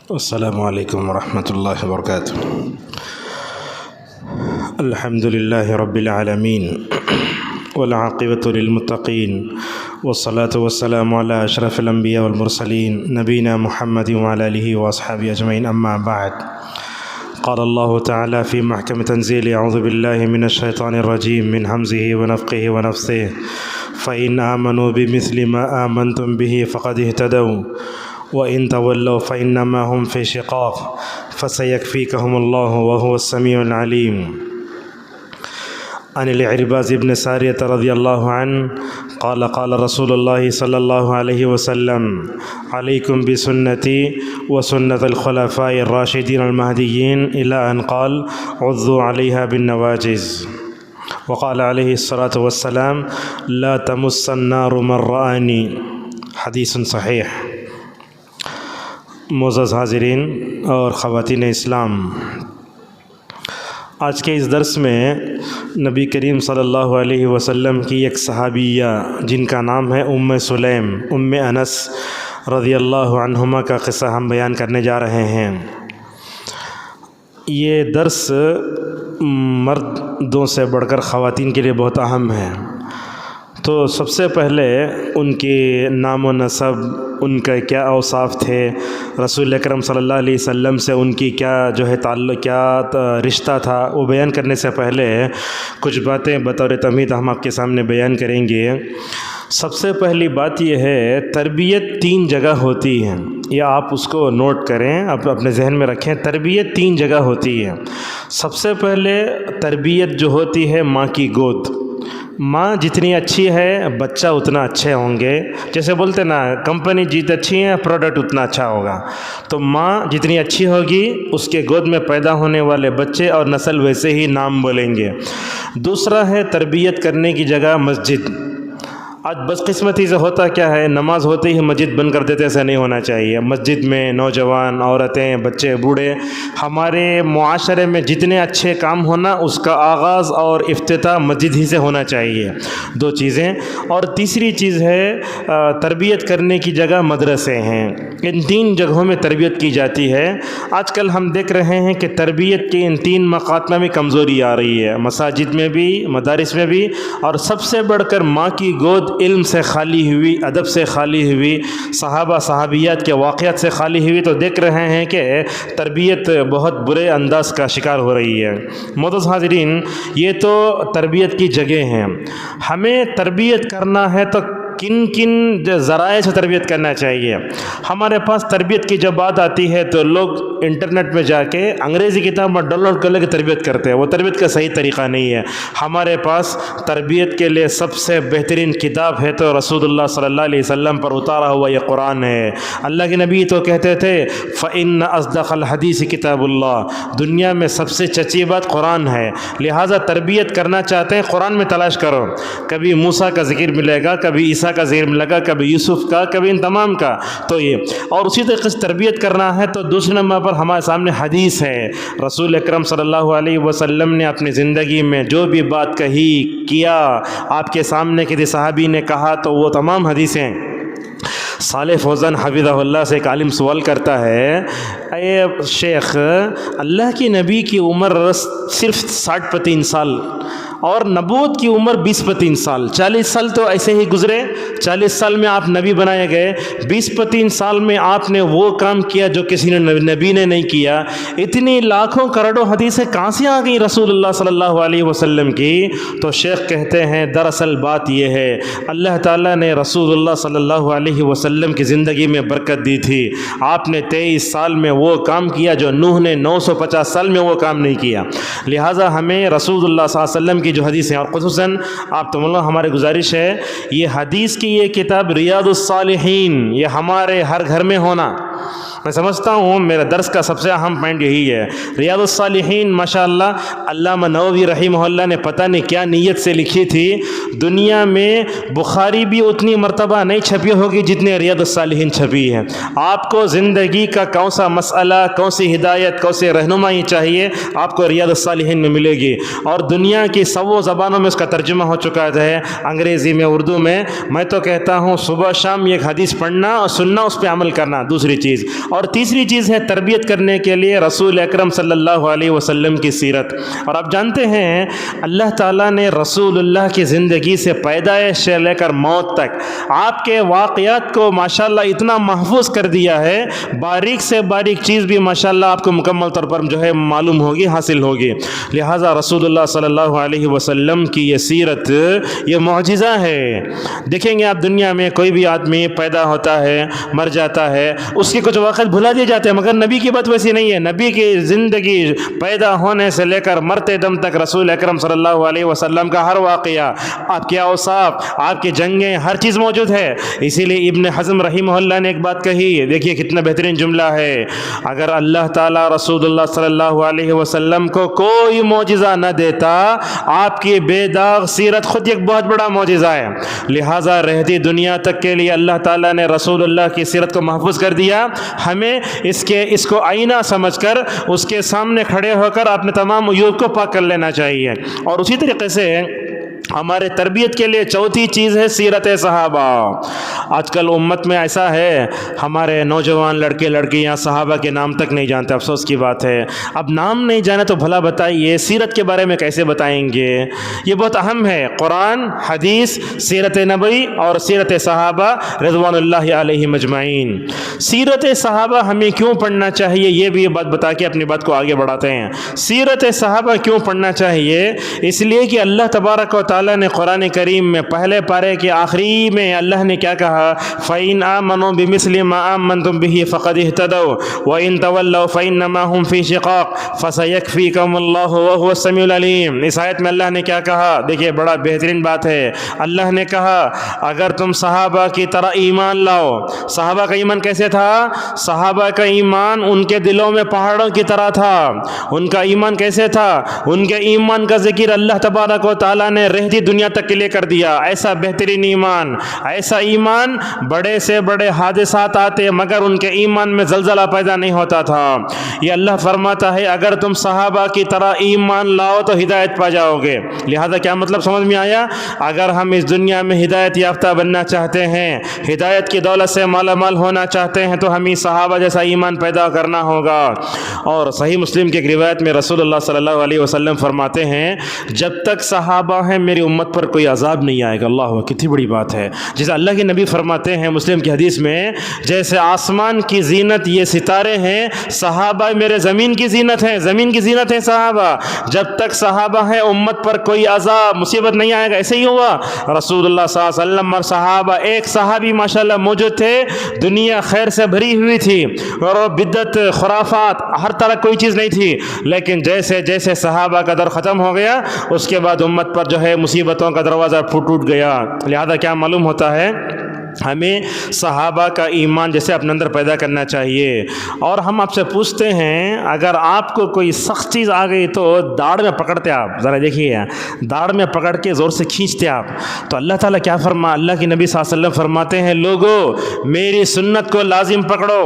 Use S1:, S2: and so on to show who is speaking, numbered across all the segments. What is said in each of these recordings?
S1: السلام علیکم ورحمۃ اللہ وبرکاتہ۔ الحمد للہ رب العالمین والعاقبۃ للمتقین والصلاة والسلام علی اشرف الانبیاء والمرسلین نبینا محمد وعلی آلہ واصحابہ اجمعین، اما بعد۔ قال اللہ تعالی فی محکم تنزیل، اعوذ باللہ من الشیطان الرجیم من حمزہ ونفخہ ونفثہ، فإن آمنوا بمثل ما آمنتم به فقد اهتدوا وإن تولوا فإنما هم في شقاق فسيكفيكهم الله وهو السميع العليم۔ عن العرباض بن ساریہ رضی اللہ عنہ قال قال رسول اللہ صلی اللہ علیہ وسلم، علیکم بسنتی وسنة الخلفاء الراشدین المہدیین إلى أن قال عضوا عليها بالنواجذ۔ وقال علیہ الصلاة والسلام لا تمس النار من رآنی، حدیث صحیح۔ معزز حاضرین اور خواتین اسلام، آج کے اس درس میں نبی کریم صلی اللہ علیہ وسلم کی ایک صحابیہ جن کا نام ہے سلیم، انس رضی اللہ عنہما کا قصہ ہم بیان کرنے جا رہے ہیں۔ یہ درس مردوں سے بڑھ کر خواتین کے لیے بہت اہم ہے۔ تو سب سے پہلے ان کے نام و نسب، ان کا کیا اوصاف تھے، رسول اکرم صلی اللہ علیہ وسلم سے ان کی کیا تعلق، کیا رشتہ تھا، وہ بیان کرنے سے پہلے کچھ باتیں بطور تمہید ہم آپ کے سامنے بیان کریں گے۔ سب سے پہلی بات یہ ہے، تربیت 3 جگہ ہوتی ہے، یا آپ اس کو نوٹ کریں، آپ اپنے ذہن میں رکھیں۔ تربیت 3 جگہ ہوتی ہے۔ سب سے پہلے تربیت جو ہوتی ہے ماں کی گود۔ ماں جتنی اچھی ہے بچہ اتنا اچھے ہوں گے، جیسے بولتے نا کمپنی جیت اچھی ہے پروڈکٹ اتنا اچھا ہوگا۔ تو ماں جتنی اچھی ہوگی اس کے گود میں پیدا ہونے والے بچے اور نسل ویسے ہی نام بولیں گے۔ دوسرا ہے تربیت کرنے کی جگہ مسجد۔ آج بدقسمتی سے ہوتا کیا ہے، نماز ہوتے ہی مسجد بند کر دیتے، ایسا نہیں ہونا چاہیے۔ مسجد میں نوجوان، عورتیں، بچے، بوڑھے، ہمارے معاشرے میں جتنے اچھے کام ہونا اس کا آغاز اور افتتاح مسجد ہی سے ہونا چاہیے۔ 2 چیزیں۔ اور تیسری چیز ہے تربیت کرنے کی جگہ مدرسے ہیں۔ ان 3 جگہوں میں تربیت کی جاتی ہے۔ آج کل ہم دیکھ رہے ہیں کہ تربیت کے ان 3 مقامات میں بھی کمزوری آ رہی ہے، مساجد میں بھی، مدارس میں بھی، اور سب سے بڑھ کر ماں کی گود علم سے خالی ہوئی، ادب سے خالی ہوئی، صحابہ صحابیات کے واقعات سے خالی ہوئی، تو دیکھ رہے ہیں کہ تربیت بہت برے انداز کا شکار ہو رہی ہے۔ معزز حاضرین، یہ تو تربیت کی جگہ ہیں۔ ہمیں تربیت کرنا ہے تو کن کن ذرائع سے تربیت کرنا چاہیے۔ ہمارے پاس تربیت کی جب بات آتی ہے تو لوگ انٹرنیٹ میں جا کے انگریزی کتاب ڈاؤن لوڈ کر لے کے تربیت کرتے ہیں، وہ تربیت کا صحیح طریقہ نہیں ہے۔ ہمارے پاس تربیت کے لیے سب سے بہترین کتاب ہے تو رسول اللہ صلی اللہ علیہ وسلم پر اتارا ہوا یہ قرآن ہے۔ اللہ کے نبی تو کہتے تھے فَإِنَّ أَصْدَقَ الْحَدِيثِ کتاب اللہ، دنیا میں سب سے سچی بات قرآن ہے۔ لہٰذا تربیت کرنا چاہتے ہیں قرآن میں تلاش کرو، کبھی موسیٰ کا ذکر ملے گا، کبھی عیسیٰ کا ذکر ملے گا، کبھی یوسف کا، کبھی ان تمام کا۔ تو یہ اور اسی طریقے سے تربیت کرنا ہے تو دوسرے نمبر پر ہمارے سامنے حدیث ہے۔ رسول اکرم صلی اللہ علیہ وسلم نے اپنی زندگی میں جو بھی بات کہی، کیا، آپ کے سامنے کسی صحابی نے کہا تو وہ تمام حدیثیں۔ صالح فوزان حفظہ اللہ سے ایک عالم سوال کرتا ہے، اے شیخ، اللہ کی نبی کی عمر صرف 60 سال اور نبوت کی عمر 20 سال، 40 سال تو ایسے ہی گزرے، 40 سال میں آپ نبی بنائے گئے، 20 سال میں آپ نے وہ کام کیا جو کسی نے نبی نے نہیں کیا۔ اتنی لاکھوں کروڑوں حدیثیں کہاں سے آ گئی رسول اللہ صلی اللہ علیہ وسلم کی؟ تو شیخ کہتے ہیں دراصل بات یہ ہے، اللہ تعالیٰ نے رسول اللہ صلی اللہ علیہ وسلم کی زندگی میں برکت دی تھی۔ آپ نے 23 سال میں وہ کام کیا جو نوح نے 950 سال میں وہ کام نہیں کیا۔ لہٰذا ہمیں رسول اللہ صلی اللہ علیہ وسلم کی جو حدیث ہیں، اور خصوصاً آپ تم لوگ ہماری گزارش ہے یہ حدیث کی یہ کتاب ریاض الصالحین یہ ہمارے ہر گھر میں ہونا، میں سمجھتا ہوں میرا درس کا سب سے اہم پوائنٹ یہی ہے. ریاض الصالحین ماشاءاللہ علامہ نووی رحمہ اللہ نے پتہ نہیں کیا نیت سے لکھی تھی. دنیا میں بخاری بھی اتنی مرتبہ نہیں چھپی ہوگی جتنے ریاض الصالحین چھپی ہے. آپ کو زندگی کا کون سا مسئلہ، کون سی ہدایت، کون سی رہنمائی چاہیے، آپ کو ریاض الصالحین میں ملے گی. اور دنیا کی سو زبانوں میں اس کا ترجمہ ہو چکا ہے، انگریزی میں، اردو میں. میں تو کہتا ہوں صبح شام یہ حدیث پڑھنا اور سننا، اس پہ عمل کرنا دوسری چیز. اور تیسری چیز ہے تربیت کرنے کے لیے رسول اکرم صلی اللہ علیہ وسلم کی سیرت. اور آپ جانتے ہیں اللہ تعالیٰ نے رسول اللہ کی زندگی سے پیدائش سے لے کر موت تک آپ کے واقعات کو ماشاءاللہ اتنا محفوظ کر دیا ہے، باریک سے باریک چیز بھی ماشاءاللہ آپ کو مکمل طور پر جو ہے معلوم ہوگی، حاصل ہوگی. لہٰذا رسول اللہ صلی اللہ علیہ وسلم کی یہ سیرت یہ معجزہ ہے. دیکھیں گے آپ دنیا میں کوئی بھی آدمی پیدا ہوتا ہے، مر جاتا ہے، اس کے کچھ وقت بھلا دیے جاتے ہیں، مگر نبی کی بات ویسی نہیں ہے. نبی کی زندگی پیدا ہونے سے لے کر مرتے دم تک رسول اکرم صلی اللہ علیہ وسلم کا ہر واقعہ، آپ کے اوصاف، آپ کی جنگیں، ہر چیز موجود ہے. اسی لیے ابن حزم رحمہ اللہ نے ایک بات کہی، دیکھیے کتنا بہترین جملہ ہے. اگر اللہ تعالیٰ رسول اللہ صلی اللہ علیہ وسلم کو کوئی معجزہ نہ دیتا، آپ کی بے داغ سیرت خود ایک بہت بڑا معجزہ ہے. لہٰذا رہتی دنیا تک کے لیے اللہ تعالیٰ نے رسول اللہ کی سیرت کو محفوظ کر دیا. ہمیں اس کو آئینہ سمجھ کر اس کے سامنے کھڑے ہو کر اپنے تمام عیوب کو پاک کر لینا چاہیے. اور اسی طریقے سے ہمارے تربیت کے لیے چوتھی چیز ہے سیرت صحابہ. آج کل امت میں ایسا ہے، ہمارے نوجوان لڑکے لڑکیاں صحابہ کے نام تک نہیں جانتے. افسوس کی بات ہے. اب نام نہیں جانے تو بھلا بتائیے سیرت کے بارے میں کیسے بتائیں گے؟ یہ بہت اہم ہے. قرآن، حدیث، سیرت نبوی اور سیرت صحابہ رضوان اللہ علیہم اجمعین. سیرت صحابہ ہمیں کیوں پڑھنا چاہیے، یہ بھی بات بتا کے اپنی بات کو آگے بڑھاتے ہیں. سیرت صحابہ کیوں پڑھنا چاہیے؟ اس لیے کہ اللہ تبارک و تعالیٰ نے قرآن کریم میں پہلے پارے کے آخری میں اللہ نے کیا کہا؟ فَإِنْ آمَنُوا بِمِثْلِ مَا آمَنْتُمْ بِهِ فَقَدِ اهْتَدَوْا وَإِنْ تَوَلَّوْا فَإِنَّمَا هُمْ فِي شِقَاقٍ فَسَيَكْفِيكَهُمُ اللَّهُ وَهُوَ السَّمِيعُ الْعَلِيمُ. اس آیت میں اللہ نے کیا کہا؟ دیکھیے بڑا بہترین بات ہے. اللہ نے کہا اگر تم صحابہ کی طرح ایمان لاؤ. صحابہ کا ایمان کیسے تھا؟ صحابہ کا ایمان ان کے دلوں میں پہاڑوں کی طرح تھا. ان کا ایمان کیسے تھا؟ ان کے ایمان کا ذکر اللہ تبارک و تعالیٰ نے رہتی دنیا تک کے لیے کر دیا. ایسا بہترین ایمان، ایسا ایمان بڑے سے بڑے حادثات آتے مگر ان کے ایمان میں زلزلہ پیدا نہیں ہوتا تھا. یہ اللہ فرماتا ہے اگر تم صحابہ کی طرح ایمان لاؤ تو ہدایت پا جاؤ گے. لہذا کیا مطلب سمجھ میں آیا؟ اگر ہم اس دنیا میں ہدایت یافتہ بننا چاہتے ہیں، ہدایت کی دولت سے مالا مال ہونا چاہتے ہیں تو ہمیں صحابہ جیسا ایمان پیدا کرنا ہوگا. اور صحیح مسلم کی ایک روایت میں رسول اللہ صلی اللہ علیہ وسلم فرماتے ہیں جب تک صحابہ ہیں میری امت پر کوئی عذاب نہیں آئے گا. اللہ کتنی بڑی بات ہے. جیسے اللہ کے نبی فرماتے ہیں مسلم کی حدیث میں، جیسے آسمان کی زینت یہ ستارے ہیں، صحابہ میرے زمین کی زینت ہیں. زمین کی زینت ہے صحابہ. جب تک صحابہ ہیں امت پر کوئی عذاب مصیبت نہیں آئے گا. ایسے ہی ہوا. رسول اللہ صلی اللہ علیہ وسلم اور صحابہ، ایک صحابی ماشاءاللہ موجود تھے، دنیا خیر سے بھری ہوئی تھی اور بدعت، خرافات، ہر طرح کوئی چیز نہیں تھی. لیکن جیسے جیسے صحابہ کا دور ختم ہو گیا اس کے بعد امت پر جو ہے مصیبتوں کا دروازہ ٹوٹ گیا. لہذا کیا معلوم ہوتا ہے؟ ہمیں صحابہ کا ایمان جیسے اپنے اندر پیدا کرنا چاہیے. اور ہم آپ سے پوچھتے ہیں اگر آپ کو کوئی سخت چیز آ گئی تو داڑھ میں پکڑتے آپ، ذرا دیکھیے داڑھ میں پکڑ کے زور سے کھینچتے آپ تو اللہ تعالیٰ کیا اللہ کے نبی صلی اللہ علیہ وسلم فرماتے ہیں لوگو میری سنت کو لازم پکڑو،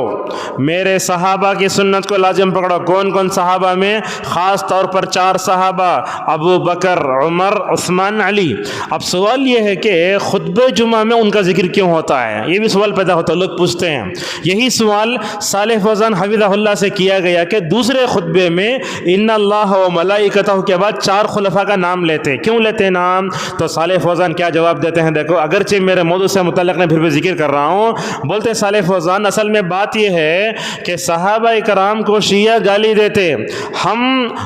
S1: میرے صحابہ کی سنت کو لازم پکڑو. کون کون صحابہ میں؟ خاص طور پر 4 صحابہ، ابو بکر، عمر، عثمان، علی. اب سوال یہ ہے کہ خطبہ جمعہ میں ان کا ذکر کیوں ہوتا ہے؟ یہ بھی سوال پیدا ہوتا ہے. لوگ پوچھتے ہیں. یہی سوال صالح فوزان حفظہ اللہ سے کیا گیا کہ دوسرے خطبے میں ان اللہ و ملائکتہ کے بعد 4 خلفاء کا نام لیتے. کیوں لیتے نام؟ تو صالح فوزان کیا جواب دیتے ہیں؟ دیکھو اگرچہ میرے موضوع سے متعلق میں پھر بھی ذکر کر رہا ہوں. بولتے صالح فوزان اصل میں بات یہ ہے کہ صحابہ کرام کو شیعہ گالی دیتے، ہم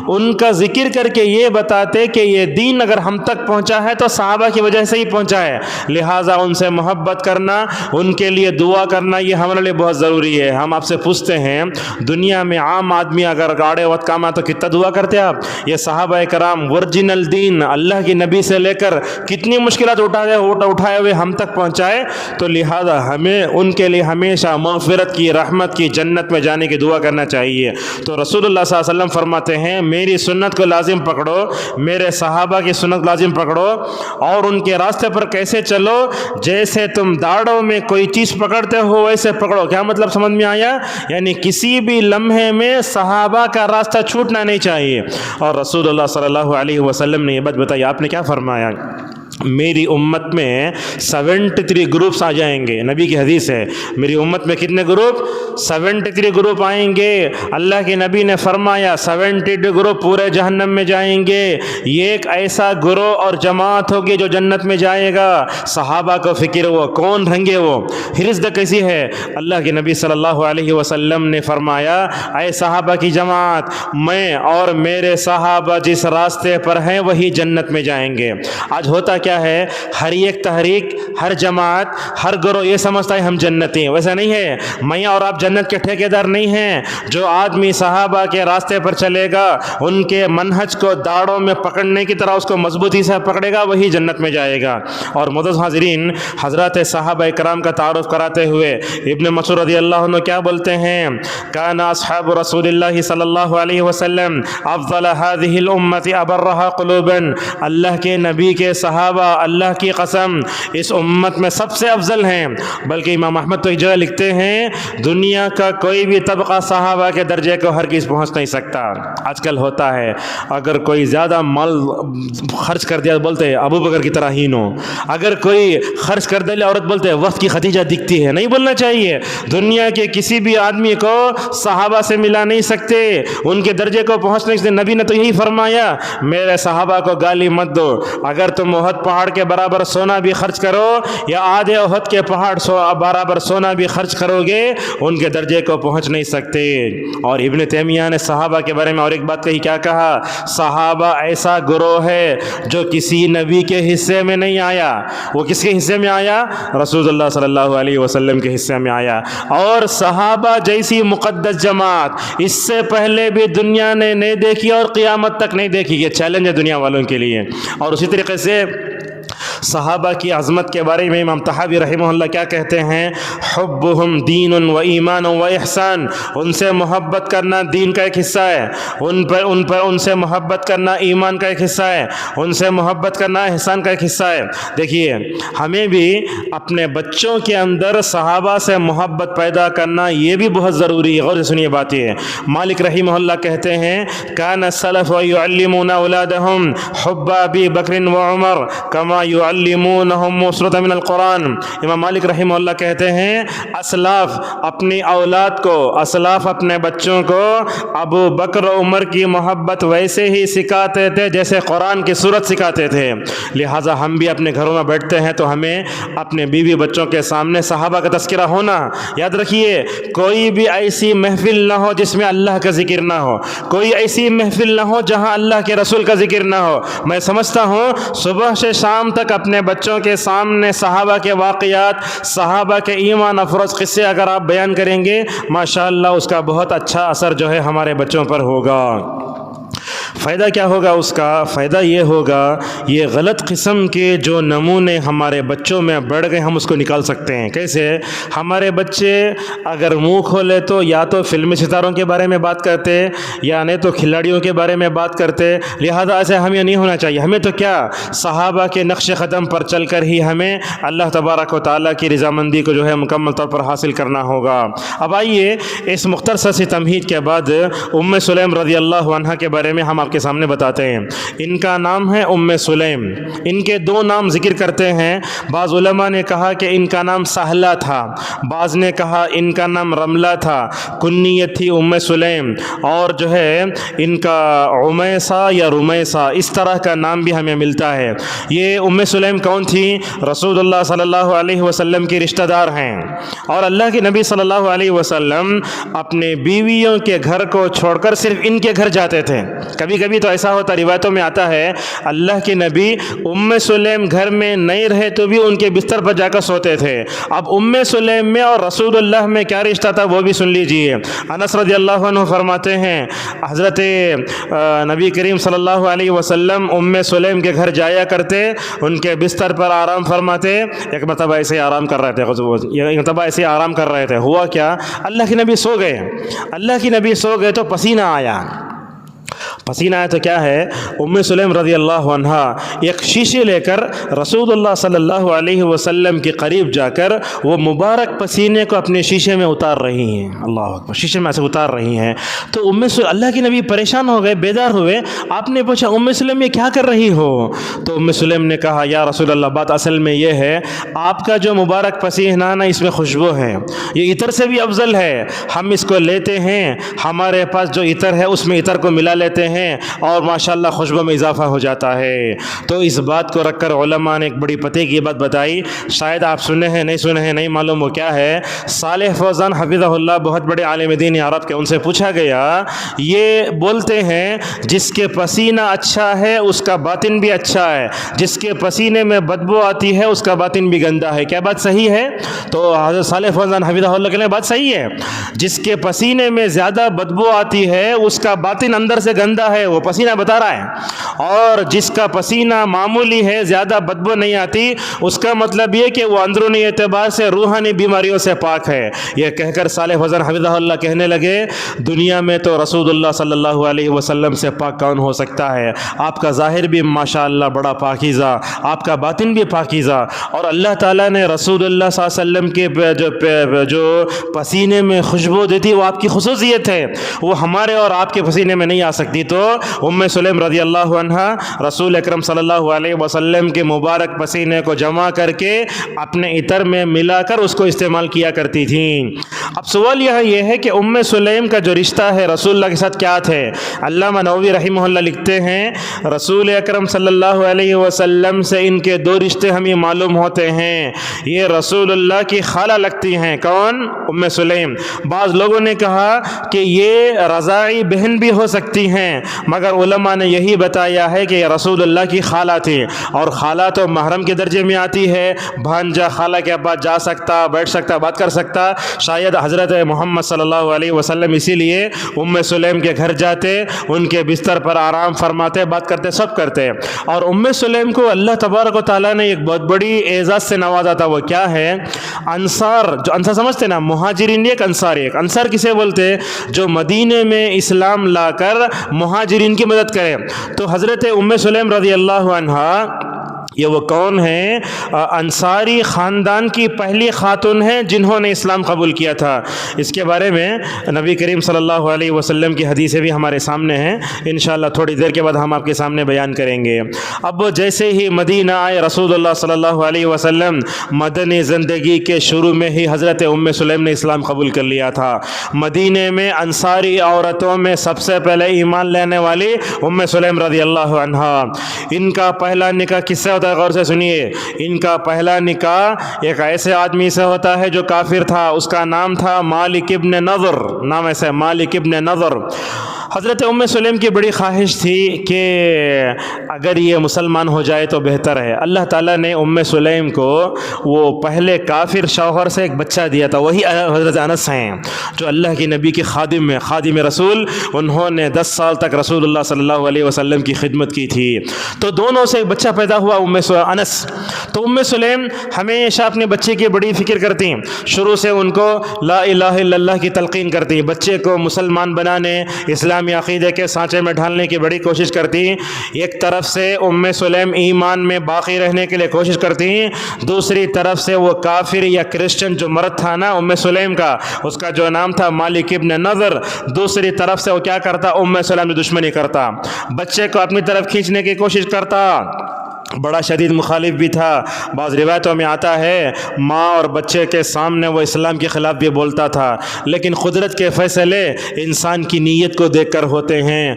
S1: ان کا ذکر کر کے یہ بتاتے کہ یہ دین اگر ہم تک پہنچا ہے تو صحابہ کی وجہ سے ہی پہنچا ہے، لہٰذا ان سے محبت کر کرنا, ان کے لیے دعا کرنا, یہ ہمارے لیے بہت ضروری ہے. ہم آپ سے پوچھتے ہیں, دنیا میں عام آدمی اگر گاڑے وقت کام آئے تو کتنا دعا کرتے آپ؟ یہ صحابہ کرام ورجنل دین اللہ کی نبی سے لے کر کتنی مشکلات اٹھائے ہوئے ہم تک پہنچائے, تو لہذا ہمیں ان کے لیے ہمیشہ مغفرت کی, رحمت کی, جنت میں جانے کی دعا کرنا چاہیے. تو رسول اللہ صلی اللہ علیہ وسلم فرماتے ہیں, میری سنت کو لازم پکڑو, میرے صحابہ کی سنت لازم پکڑو, اور ان کے راستے پر کیسے چلو, جیسے تم داڑوں میں کوئی چیز پکڑتے ہو ویسے پکڑو. کیا مطلب سمجھ میں آیا؟ یعنی کسی بھی لمحے میں صحابہ کا راستہ چھوٹنا نہیں چاہیے. اور رسول اللہ صلی اللہ علیہ وسلم نے یہ بات بتائی. آپ نے کیا فرمایا؟ میری امت میں 73 گروپس آ جائیں گے. نبی کی حدیث ہے, میری امت میں کتنے گروپ؟ 73 گروپ آئیں گے. اللہ کے نبی نے فرمایا 72 گروپ پورے جہنم میں جائیں گے. یہ ایک ایسا گروہ اور جماعت ہوگی جو جنت میں جائے گا. صحابہ کو فکر ہوا کون رہیں گے وہ, حرص کیسی ہے. اللہ کے نبی صلی اللہ علیہ وسلم نے فرمایا, اے صحابہ کی جماعت, میں اور میرے صحابہ جس راستے پر ہیں وہی جنت میں جائیں گے. آج ہوتا کیا ہے, ہر ایک تحریک, ہر جماعت, ہر گروہ یہ سمجھتا ہے ہم جنتی ہیں. ویسا نہیں ہے. میں اور آپ جنت کے ٹھیکیدار نہیں ہیں. جو آدمی صحابہ کے راستے پر چلے گا, ان کے منہج کو داڑوں میں پکڑنے کی طرح اس کو مضبوطی سے پکڑے گا, وہی جنت میں جائے گا. اور معزز حاضرین, حضرات صحابہ کرام کا تعارف کراتے ہوئے ابن مسعود رضی اللہ عنہ کیا بولتے ہیں؟ کان اصحاب رسول اللہ صلی اللہ علیہ وسلم افضل هذه الامه ابرها قلوبا. اللہ کے نبی کے صحابہ اللہ کی قسم اس امت میں سب سے افضل ہیں. بلکہ امام احمد تو ایک جگہ لکھتے ہیں, دنیا کا کوئی بھی طبقہ صحابہ کے درجے کو ہرگز پہنچ نہیں سکتا. آج کل ہوتا ہے, اگر کوئی زیادہ مال خرچ کر دیا بولتے ہیں ابو بکر کی طرح ہین ہو. اگر کوئی خرچ کر دے عورت بولتے ہیں وقت کی خدیجہ دکھتی ہے. نہیں بولنا چاہیے. دنیا کے کسی بھی آدمی کو صحابہ سے ملا نہیں سکتے, ان کے درجے کو پہنچ نہیں سکتے. نبی نے تو یہی فرمایا, میرے صحابہ کو گالی مت دو. اگر تم احد پہاڑ کے برابر سونا بھی خرچ کرو یا آدھے احد کے پہاڑ برابر سونا بھی خرچ کرو گے, ان کے درجے کو پہنچ نہیں سکتے. اور ابن تیمیہ نے صحابہ کے بارے میں اور ایک بات کہی, کیا کہا؟ صحابہ ایسا گروہ ہے جو کسی نبی کے حصے میں نہیں آیا. وہ کس کے حصے میں آیا؟ رسول اللہ صلی اللہ علیہ وسلم کے حصے میں آیا. اور صحابہ جیسی مقدس جماعت اس سے پہلے بھی دنیا نے نہیں دیکھی اور قیامت تک نہیں دیکھی. یہ چیلنج ہے دنیا والوں کے لیے. اور اسی طریقے سے صحابہ کی عظمت کے بارے میں امام طحاوی رحمہ اللہ کیا کہتے ہیں؟ حبہم دین و ایمان و احسان. ان سے محبت کرنا دین کا ایک حصہ ہے. ان سے محبت کرنا ایمان کا ایک حصہ ہے. ان سے محبت کرنا احسان کا ایک حصہ ہے. دیکھیے, ہمیں بھی اپنے بچوں کے اندر صحابہ سے محبت پیدا کرنا یہ بھی بہت ضروری ہے. غور سے سنیے بات یہ ہے. مالک رحمہ اللہ کہتے ہیں, کان السلف یعلمون اولادہم حب ابی بکر و عمر کما یعلمونہم سورۃ من القرآن. امام مالک رحمہ اللہ کہتے ہیں, اسلاف اپنی اولاد کو, اسلاف اپنے بچوں کو ابو بکر و عمر کی محبت ویسے ہی سکھاتے تھے جیسے قرآن کی سورت سکھاتے تھے. لہٰذا ہم بھی اپنے گھروں میں بیٹھتے ہیں تو ہمیں اپنے بیوی بچوں کے سامنے صحابہ کا تذکرہ ہونا. یاد رکھیے, کوئی بھی ایسی محفل نہ ہو جس میں اللہ کا ذکر نہ ہو. کوئی ایسی محفل نہ ہو جہاں اللہ کے رسول کا ذکر نہ ہو. میں سمجھتا ہوں صبح سے شام تک اپنے بچوں کے سامنے صحابہ کے واقعات, صحابہ کے ایمان افروز قصے اگر آپ بیان کریں گے, ماشاءاللہ اس کا بہت اچھا اثر جو ہے ہمارے بچوں پر ہوگا. فائدہ کیا ہوگا اس کا؟ فائدہ یہ ہوگا, یہ غلط قسم کے جو نمونے ہمارے بچوں میں بڑھ گئے ہم اس کو نکال سکتے ہیں. کیسے؟ ہمارے بچے اگر منہ کھولے تو یا تو فلمی ستاروں کے بارے میں بات کرتے یا نہیں تو کھلاڑیوں کے بارے میں بات کرتے. لہذا ایسے ہمیں نہیں ہونا چاہیے. ہمیں تو کیا, صحابہ کے نقش قدم پر چل کر ہی ہمیں اللہ تبارک و تعالیٰ کی رضامندی کو جو ہے مکمل طور پر حاصل کرنا ہوگا. اب آئیے اس مختصر سی تمہید کے بعد سلیم رضی اللہ عنہ کے بارے میں ہم آپ کے سامنے بتاتے ہیں. ان کا نام ہے سلیم. ان کے دو نام ذکر کرتے ہیں. بعض علماء نے کہا کہ ان کا نام سہلہ تھا, بعض نے کہا ان کا نام رملہ تھا, کنیت تھی سلیم, اور جو ہے ان کا عمیسہ یا رمیسہ اس طرح کا نام بھی ہمیں ملتا ہے. یہ سلیم کون تھی؟ رسول اللہ صلی اللہ علیہ وسلم کی رشتہ دار ہیں, اور اللہ کے نبی صلی اللہ علیہ وسلم اپنے بیویوں کے گھر کو چھوڑ کر صرف ان کے گھر جاتے تھے. کبھی کبھی تو ایسا ہوتا، روایتوں میں آتا ہے اللہ کے نبی سلیم گھر میں نہیں رہے تو بھی ان کے بستر پر جا کر سوتے تھے۔ اب سلیم میں اور رسول اللہ میں کیا رشتہ تھا وہ بھی سن لیجئے۔ انس رضی اللہ عنہ فرماتے ہیں حضرت نبی کریم صلی اللہ علیہ وسلم سلیم کے گھر جایا کرتے، ان کے بستر پر آرام فرماتے۔ ایک مرتبہ ایسے آرام کر رہے تھے، ہوا کیا، اللہ کے نبی سو گئے تو پسینہ آیا تو کیا ہے، سلیم رضی اللہ عنہ ایک شیشے لے کر رسول اللہ صلی اللہ علیہ وسلم کے قریب جا کر وہ مبارک پسینے کو اپنے شیشے میں اتار رہی ہیں، اللہ اکبر، شیشے میں ایسے اتار رہی ہیں۔ تو اللہ کے نبی پریشان ہو گئے، بیدار ہوئے۔ آپ نے پوچھا سلیم یہ کیا کر رہی ہو؟ تو سلیم نے کہا یا رسول اللہ، بات اصل میں یہ ہے آپ کا جو مبارک پسینہ نا اس میں خوشبو ہے، یہ عطر سے بھی افضل ہے، ہم اس کو لیتے ہیں، ہمارے پاس جو عطر ہے اس میں عطر کو ملا لیتے ہیں اور ماشاءاللہ خوشبو میں اضافہ ہو جاتا ہے۔ تو اس بات کو رکھ کر علماء نے ایک بڑی پتے کی بات بتائی، شاید آپ سنے ہیں نہیں معلوم وہ کیا ہے۔ صالح فوزان حفظہ اللہ بہت بڑے عالم دین عرب کے، ان سے پوچھا گیا، یہ بولتے ہیں جس کے پسینہ اچھا ہے اس کا باطن بھی اچھا ہے، جس کے پسینے میں بدبو آتی ہے اس کا باطن بھی گندا ہے، کیا بات صحیح ہے؟ تو حضرت صالح فوزان حفظہ اللہ کے لیے بات صحیح ہے، جس کے پسینے میں زیادہ بدبو آتی ہے اس کا باطن اندر سے گندا ہے، وہ پسینہ بتا رہا ہے، اور جس کا پسینہ معمولی ہے، زیادہ بدبو نہیں آتی، اس کا مطلب یہ کہ وہ اندرونی اعتبار سے روحانی بیماریوں سے پاک ہے۔ یہ کہہ کر صالح فوزان حفظہ اللہ کہنے لگے، دنیا میں تو رسول اللہ صلی اللہ علیہ وسلم سے پاک کون ہو سکتا ہے؟ آپ کا ظاہر بھی ماشاءاللہ بڑا پاکیزہ، آپ کا باطن بھی پاکیزہ، اور اللہ تعالیٰ نے رسول اللہ صلی اللہ علیہ وسلم کے جو پسینے میں خوشبو دیتی وہ آپ کی خصوصیت ہے، وہ ہمارے اور آپ کے پسینے میں نہیں آ سکتی۔ تو سلیم رضی اللہ عنہ رسول اکرم صلی اللہ علیہ وسلم کے مبارک پسینے کو جمع کر کے اپنے عطر میں ملا کر اس کو استعمال کیا کرتی تھیں۔ اب سوال یہ ہے کہ سلیم کا جو رشتہ ہے رسول اللہ کے ساتھ کیا تھے؟ علامہ نووی رحمہ اللہ لکھتے ہیں رسول اکرم صلی اللہ علیہ وسلم سے ان کے دو رشتے ہمیں معلوم ہوتے ہیں، یہ رسول اللہ کی خالہ لگتی ہیں، کون؟ سلیم۔ بعض لوگوں نے کہا کہ یہ رضاعی بہن بھی ہو سکتی ہیں، مگر علماء نے یہی بتایا ہے کہ یہ رسول اللہ کی خالہ تھی، اور خالہ تو محرم کے درجے میں آتی ہے، بھانجا خالہ کے پاس جا سکتا، بیٹھ سکتا، بات کر سکتا۔ شاید حضرت محمد صلی اللہ علیہ وسلم اسی لیے سلیم کے گھر جاتے، ان کے بستر پر آرام فرماتے، بات کرتے، سب کرتے۔ اور سلیم کو اللہ تبارک و تعالیٰ نے ایک بہت بڑی اعزاز سے نوازا تھا، وہ کیا ہے؟ انصار، جو انصار سمجھتے نا، مہاجرین ایک انصار ایک، انصار کسے بولتے؟ جو مدینے میں اسلام لا کر مہاجرین کی مدد کرے۔ تو حضرت سلیم رضی اللہ عنہ یہ وہ کون ہیں؟ انصاری خاندان کی پہلی خاتون ہیں جنہوں نے اسلام قبول کیا تھا۔ اس کے بارے میں نبی کریم صلی اللہ علیہ وسلم کی حدیثیں بھی ہمارے سامنے ہیں، انشاءاللہ تھوڑی دیر کے بعد ہم آپ کے سامنے بیان کریں گے۔ اب جیسے ہی مدینہ آئے رسول اللہ صلی اللہ علیہ وسلم، مدنی زندگی کے شروع میں ہی حضرت سلیم نے اسلام قبول کر لیا تھا۔ مدینے میں انصاری عورتوں میں سب سے پہلے ایمان لینے والی سلیم رضی اللہ عنہ۔ ان کا پہلا نکاح کس سے ہوتا ہے؟ غور سے سنیے، ان کا پہلا نکاح ایک ایسے آدمی سے ہوتا ہے جو کافر تھا، اس کا نام تھا مالک ابن نضر، نام ایسے مالک ابن نضر۔ حضرت سلیم کی بڑی خواہش تھی کہ اگر یہ مسلمان ہو جائے تو بہتر ہے۔ اللہ تعالیٰ نے سلیم کو وہ پہلے کافر شوہر سے ایک بچہ دیا تھا، وہی حضرت انس ہیں جو اللہ کے نبی کے خادم رسول، انہوں نے 10 سال تک رسول اللہ صلی اللہ علیہ وسلم کی خدمت کی تھی۔ تو دونوں سے ایک بچہ پیدا ہوا انس۔ تو سلیم ہمیشہ اپنے بچے کی بڑی فکر کرتی، شروع سے ان کو لا الہ الا اللہ کی تلقین کرتی، بچے کو مسلمان بنانے، اسلامی عقیدے کے سانچے میں ڈھالنے کی بڑی کوشش کرتی۔ ایک طرف سے سلیم ایمان میں باقی رہنے کے لیے کوشش کرتی، دوسری طرف سے وہ کافر یا کرسچن جو مرد تھا نا سلیم کا، اس کا جو نام تھا مالک ابن نضر، دوسری طرف سے وہ کیا کرتا؟ سلیم کی دشمنی کرتا، بچے کو اپنی طرف کھینچنے کی کوشش کرتا، بڑا شدید مخالف بھی تھا۔ بعض روایتوں میں آتا ہے ماں اور بچے کے سامنے وہ اسلام کے خلاف بھی بولتا تھا، لیکن قدرت کے فیصلے انسان کی نیت کو دیکھ کر ہوتے ہیں۔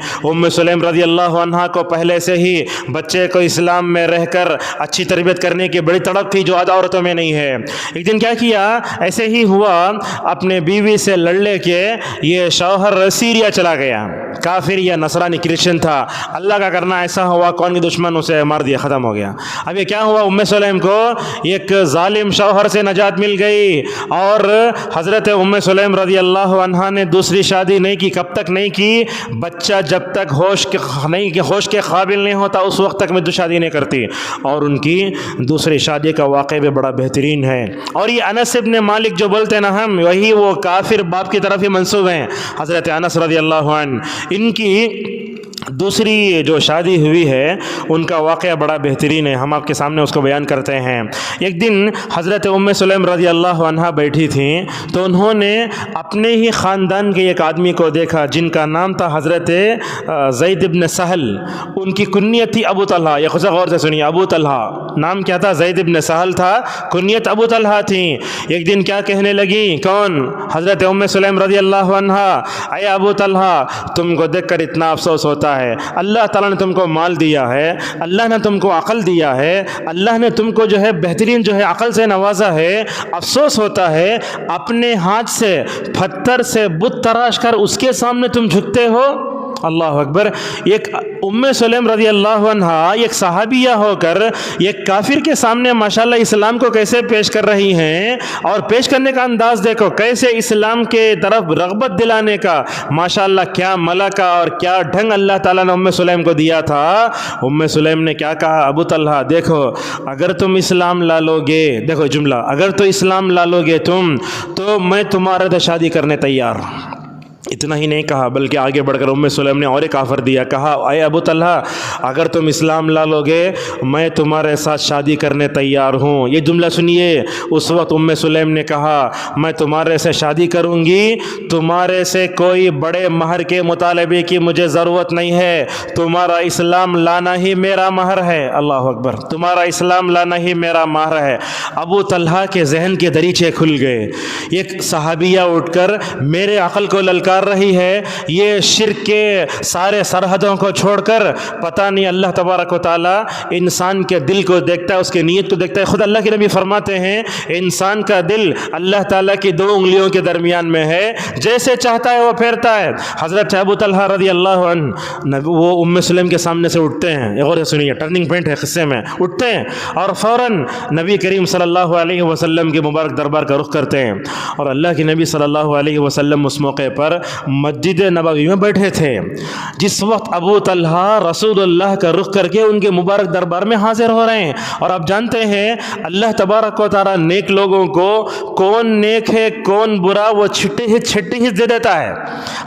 S1: سلیم رضی اللہ عنہ کو پہلے سے ہی بچے کو اسلام میں رہ کر اچھی تربیت کرنے کی بڑی تڑپ تھی، جو عورتوں میں نہیں ہے۔ ایک دن کیا کیا، ایسے ہی ہوا اپنے بیوی سے لڑ لے کے یہ شوہر سیریا چلا گیا، کافر یا نصرانی کرسچن تھا۔ اللہ کا کرنا ایسا ہوا، کون کی دشمن اسے مار دیا، ختم ہو گیا۔ اب یہ کیا ہوا، سلیم کو ایک ظالم شوہر سے نجات مل گئی، اور حضرت سلیم رضی اللہ عنہ نے دوسری شادی نہیں کی۔ کب تک نہیں کی؟ بچہ جب تک ہوش کے قابل نہیں ہوتا اس وقت تک میں شادی نہیں کرتی۔ اور ان کی دوسری شادی کا واقعہ بھی بڑا بہترین ہے۔ اور یہ انس ابن مالک جو بولتے ہیں نا ہم، وہی وہ کافر باپ کی طرف ہی منسوب ہیں، حضرت انس رضی اللہ عنہ۔ ان کی دوسری جو شادی ہوئی ہے ان کا واقعہ بڑا بہترین ہے، ہم آپ کے سامنے اس کو بیان کرتے ہیں۔ ایک دن حضرت سلیم رضی اللہ عنہ بیٹھی تھیں، تو انہوں نے اپنے ہی خاندان کے ایک آدمی کو دیکھا جن کا نام تھا حضرت زید ابن سہل۔ ان کی کنیت تھی ابو طلحہ، یہ خود غور سے سنیے، ابو طلحہ نام کیا تھا، زید ابن سہل تھا، کنیت ابو طلحہ تھی۔ ایک دن کیا کہنے لگی، کون؟ حضرت سلیم رضی اللہ عنہ، اے ابو طلحہ تم کو دیکھ کر اتنا افسوس ہوتا ہے، اللہ تعالیٰ نے تم کو مال دیا ہے، اللہ نے تم کو عقل دیا ہے، اللہ نے تم کو جو ہے بہترین جو ہے عقل سے نوازا ہے، افسوس ہوتا ہے اپنے ہاتھ سے پتھر سے بت تراش کر اس کے سامنے تم جھکتے ہو۔ اللہ اکبر۔ ایک سلیم رضی اللہ عنہ ایک صحابیہ ہو کر ایک کافر کے سامنے ماشاءاللہ اسلام کو کیسے پیش کر رہی ہیں، اور پیش کرنے کا انداز دیکھو، کیسے اسلام کے طرف رغبت دلانے کا ماشاءاللہ کیا ملکہ اور کیا ڈھنگ اللہ تعالیٰ نے سلیم کو دیا تھا۔ سلیم نے کیا کہا، ابو طلحہ دیکھو اگر تم اسلام لا لو گے، دیکھو جملہ، اگر تو اسلام لا لو گے تم تو میں تمہارے سے شادی کرنے تیار۔ اتنا ہی نہیں کہا بلکہ آگے بڑھ کر سلیم نے اور ایک آفر دیا، کہا اے ابو طلحہ اگر تم اسلام لا لو گے میں تمہارے ساتھ شادی کرنے تیار ہوں۔ یہ جملہ سنیے، اس وقت سلیم نے کہا میں تمہارے سے شادی کروں گی، تمہارے سے کوئی بڑے مہر کے مطالبے کی مجھے ضرورت نہیں ہے، تمہارا اسلام لانا ہی میرا مہر ہے۔ اللہ اکبر، تمہارا اسلام لانا ہی میرا مہر ہے۔ ابو طلحہ کے ذہن کے دریچے کھل گئے، ایک صحابیہ اٹھ کر میرے عقل کو للکار رہی ہے، یہ شرک کے سارے سرحدوں کو چھوڑ کر پتہ نہیں اللہ تبارک و تعالیٰ انسان کے دل کو دیکھتا ہے، اس کی نیت کو دیکھتا ہے۔ خود اللہ کے نبی فرماتے ہیں انسان کا دل اللہ تعالیٰ کی دو انگلیوں کے درمیان میں ہے، جیسے چاہتا ہے وہ پھیرتا ہے۔ حضرت ابو طلحہ رضی اللہ عنہ وہ سلیم کے سامنے سے اٹھتے ہیں، غور سے سنیے، ٹرننگ پوائنٹ ہے قصے میں، اٹھتے ہیں اور فوراً نبی کریم صلی اللہ علیہ وسلم کے مبارک دربار کا رخ کرتے ہیں، اور اللہ کے نبی صلی اللہ علیہ وسلم اس موقع پر مسجد نبوی میں بیٹھے تھے۔ جس وقت ابو طلحہ رسول اللہ کا رخ کر کے ان کے مبارک دربار میں حاضر ہو رہے ہیں، اور آپ جانتے ہیں اللہ تبارک و تعالیٰ نیک لوگوں کو کون نیک ہے کون برا وہ چھٹی ہی دے دیتا ہے۔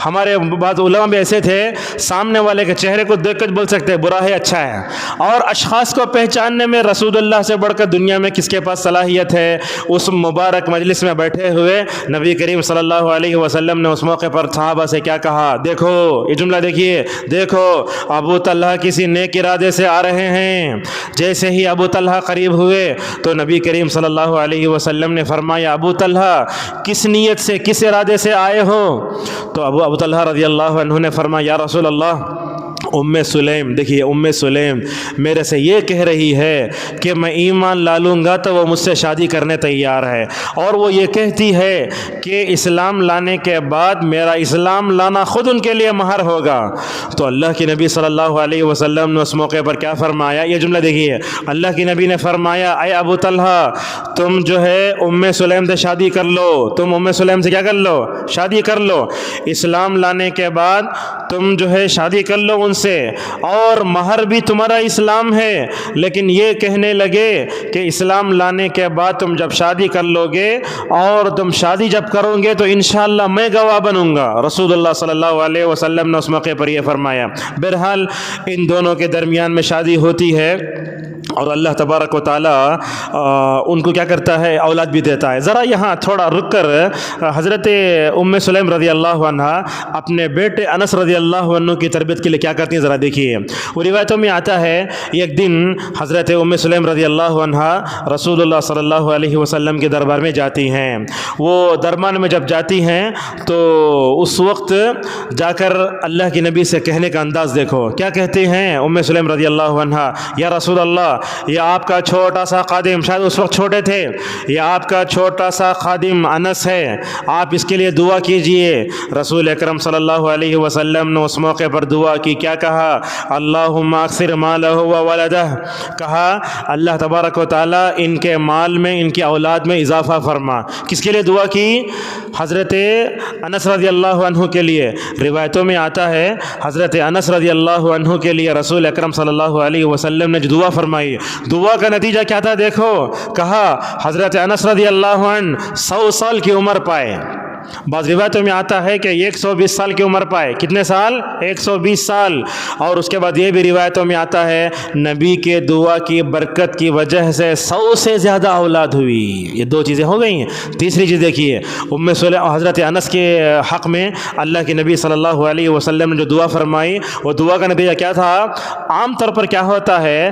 S1: ہمارے بعض علماء بھی ایسے تھے، سامنے والے کے چہرے کو دیکھ کر بول سکتے ہیں برا ہے اچھا ہے، اور اشخاص کو پہچاننے میں رسول اللہ سے بڑھ کر دنیا میں کس کے پاس صلاحیت ہے۔ اس مبارک مجلس میں بیٹھے ہوئے نبی کریم صلی اللہ علیہ وسلم نے اس موقع پر صحابہ سے کیا کہا، دیکھو یہ جملہ دیکھیے، دیکھو ابو طلحہ کسی نیک ارادے سے آ رہے ہیں۔ جیسے ہی ابو طلحہ قریب ہوئے تو نبی کریم صلی اللہ علیہ وسلم نے فرمایا ابو طلحہ کس نیت سے کس ارادے سے آئے ہو؟ تو ابو طلحہ رضی اللہ عنہ نے فرمایا یا رسول اللہ سلیم، دیکھیے سلیم میرے سے یہ کہہ رہی ہے کہ میں ایمان لا لوں گا تو وہ مجھ سے شادی کرنے تیار ہے، اور وہ یہ کہتی ہے کہ اسلام لانے کے بعد میرا اسلام لانا خود ان کے لیے مہر ہوگا۔ تو اللہ کے نبی صلی اللہ علیہ وسلم نے اس موقع پر کیا فرمایا، یہ جملہ دیکھیے، اللہ کے نبی نے فرمایا اے ابو طلحہ تم جو ہے سلیم سے شادی کر لو، تم سلیم سے کیا کر لو، شادی کر لو، اسلام لانے کے بعد تم جو ہے شادی کر لو ان سے، اور مہر بھی تمہارا اسلام ہے۔ لیکن یہ کہنے لگے کہ اسلام لانے کے بعد تم جب شادی کر لو گے اور تم شادی جب کرو گے تو انشاءاللہ میں گواہ بنوں گا۔ رسول اللہ صلی اللہ علیہ وسلم نے اس موقع پر یہ فرمایا۔ بہرحال ان دونوں کے درمیان میں شادی ہوتی ہے، اور اللہ تبارک و تعالیٰ ان کو کیا کرتا ہے؟ اولاد بھی دیتا ہے۔ ذرا یہاں تھوڑا رک کر حضرت ام سلیم رضی اللہ عنہ اپنے بیٹے انس رضی اللہ عنہ کی تربیت کے لیے کیا کرتی ہیں ذرا دیکھیے۔ وہ روایتوں میں آتا ہے ایک دن حضرت ام سلیم رضی اللہ عنہ رسول اللہ صلی اللہ علیہ وسلم کے دربار میں جاتی ہیں۔ وہ دربار میں جب جاتی ہیں تو اس وقت جا کر اللہ کے نبی سے کہنے کا انداز دیکھو، کیا کہتے ہیں ام سلیم رضی اللہ عنہ؟ یا رسول اللہ، یہ آپ کا چھوٹا سا خادم، شاید اس وقت چھوٹے تھے، یہ آپ کا چھوٹا سا خادم انس ہے، آپ اس کے لیے دعا کیجئے۔ رسول اکرم صلی اللہ علیہ وسلم نے اس موقع پر دعا کی، کیا کہا؟ اللہم اکثر مالہ و ولدہ، کہا اللہ تبارک و تعالیٰ ان کے مال میں، ان کی اولاد میں اضافہ فرما۔ کس کے لیے دعا کی؟ حضرت انس رضی اللہ عنہ کے لیے۔ روایتوں میں آتا ہے حضرت انس رضی اللہ عنہ کے لیے رسول اکرم صلی اللہ علیہ وسلم نے جو دعا فرمائی، دعا کا نتیجہ کیا تھا دیکھو، کہا حضرت انس رضی اللہ عنہ 100 سال کی عمر پائے۔ بعض روایتوں میں آتا ہے کہ 120 سال کی عمر پائے۔ کتنے سال؟ 120 سال۔ اور اس کے بعد یہ بھی روایتوں میں آتا ہے نبی کے دعا کی برکت کی وجہ سے 100 سے زیادہ اولاد ہوئی۔ یہ دو چیزیں ہو گئی ہیں۔ تیسری چیز دیکھیے، ام سلیم حضرت انس کے حق میں اللہ کے نبی صلی اللہ علیہ وسلم نے جو دعا فرمائی، وہ دعا کا نتیجہ کیا تھا؟ عام طور پر کیا ہوتا ہے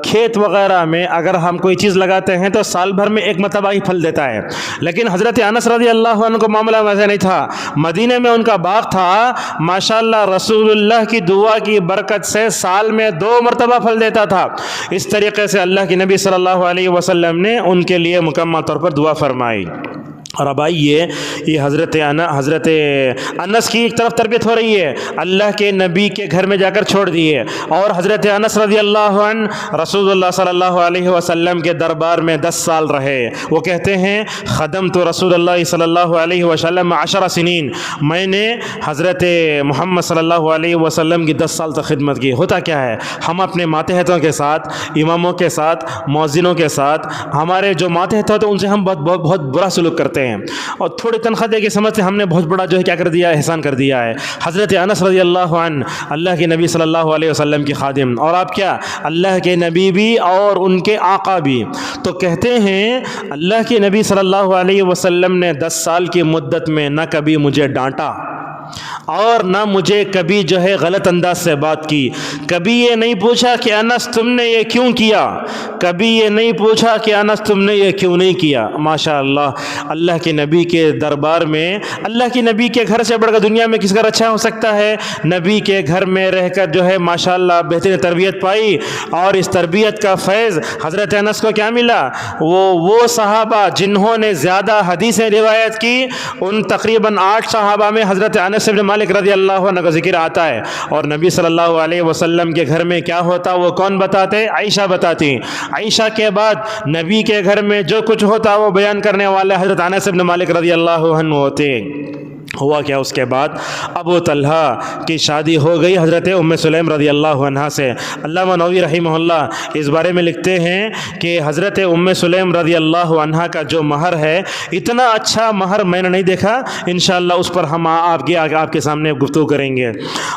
S1: کھیت وغیرہ میں اگر ہم کوئی چیز لگاتے ہیں تو سال بھر میں ایک مرتبہ ہی پھل دیتا ہے، لیکن حضرت انس رضی اللہ عنہ کو معاملہ ویسے نہیں تھا۔ مدینے میں ان کا باغ تھا، ماشاءاللہ رسول اللہ کی دعا کی برکت سے سال میں 2 مرتبہ پھل دیتا تھا۔ اس طریقے سے اللہ کے نبی صلی اللہ علیہ وسلم نے ان کے لیے مکمل طور پر دعا فرمائی۔ اور اب آئیے، یہ حضرت انس کی ایک طرف تربیت ہو رہی ہے، اللہ کے نبی کے گھر میں جا کر چھوڑ دیے، اور حضرت انس رضی اللہ عنہ رسول اللہ صلی اللہ علیہ وسلم کے دربار میں 10 سال رہے۔ وہ کہتے ہیں خدمت رسول اللہ صلی اللہ علیہ وسلم 10 سنین، میں نے حضرت محمد صلی اللہ علیہ وسلم کی 10 سال تک خدمت کی۔ ہوتا کیا ہے، ہم اپنے ماتحتوں کے ساتھ، اماموں کے ساتھ، مؤذنوں کے ساتھ، ہمارے جو ماتحت ہوتے ہیں ان سے ہم بہت برا سلوک کرتے ہیں، اور تھوڑی تنخواہ دے کے سمجھتے ہم نے بہت بڑا جو ہے کیا کر دیا ہے، احسان کر دیا ہے۔ حضرت انس رضی اللہ عنہ اللہ کے نبی صلی اللہ علیہ وسلم کی خادم، اور آپ کیا، اللہ کے نبی بھی اور ان کے آقا بھی۔ تو کہتے ہیں اللہ کے نبی صلی اللہ علیہ وسلم نے 10 سال کی مدت میں نہ کبھی مجھے ڈانٹا اور نہ مجھے کبھی جو ہے غلط انداز سے بات کی۔ کبھی یہ نہیں پوچھا کہ انس تم نے یہ کیوں کیا، کبھی یہ نہیں پوچھا کہ انس تم نے یہ کیوں نہیں کیا۔ ماشاءاللہ اللہ کے نبی کے دربار میں، اللہ کے نبی کے گھر سے بڑھ کر دنیا میں کس کا اچھا ہو سکتا ہے؟ نبی کے گھر میں رہ کر جو ہے ماشاءاللہ بہترین تربیت پائی، اور اس تربیت کا فیض حضرت انس کو کیا ملا؟ وہ صحابہ جنہوں نے زیادہ حدیثیں روایت کی، ان تقریباً 8 صحابہ میں حضرت انس بن مالک رضی اللہ عنہ کا ذکر آتا ہے۔ اور نبی صلی اللہ علیہ وسلم کے گھر میں کیا ہوتا وہ کون بتاتے؟ عائشہ بتاتی۔ عائشہ کے بعد نبی کے گھر میں جو کچھ ہوتا وہ بیان کرنے والے حضرت انس بن مالک رضی اللہ عنہ ہوتے۔ ہوا کیا اس کے بعد؟ ابو طلحہ کی شادی ہو گئی حضرت ام سلیم رضی اللہ عنہ سے۔ علامہ نووی رحمہ اللہ اس بارے میں لکھتے ہیں کہ حضرت ام سلیم رضی اللہ عنہ کا جو مہر ہے، اتنا اچھا مہر میں نے نہیں دیکھا۔ انشاءاللہ اس پر ہم آپ کے سامنے گفتگو کریں گے۔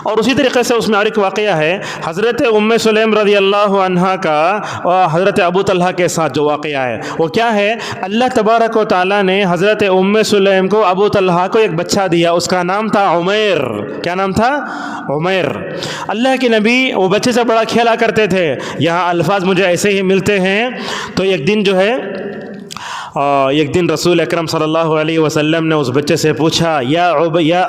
S1: اور اسی طریقے سے اس میں اور ایک واقعہ ہے حضرت ام سلیم رضی اللہ عنہ کا حضرت ابو طلحہ کے ساتھ جو واقعہ ہے وہ کیا ہے؟ اللہ تبارک و تعالیٰ نے حضرت ام سلیم کو، ابو طلحہ کو ایک بچہ دیا، اس کا نام تھا عمیر۔ کیا نام تھا؟ عمیر۔ اللہ کے نبی وہ بچے سے بڑا کھیلا کرتے تھے۔ یہاں الفاظ مجھے ایسے ہی ملتے ہیں۔ تو ایک دن جو ہے رسول اکرم صلی اللہ علیہ وسلم نے اس بچے سے پوچھا، یا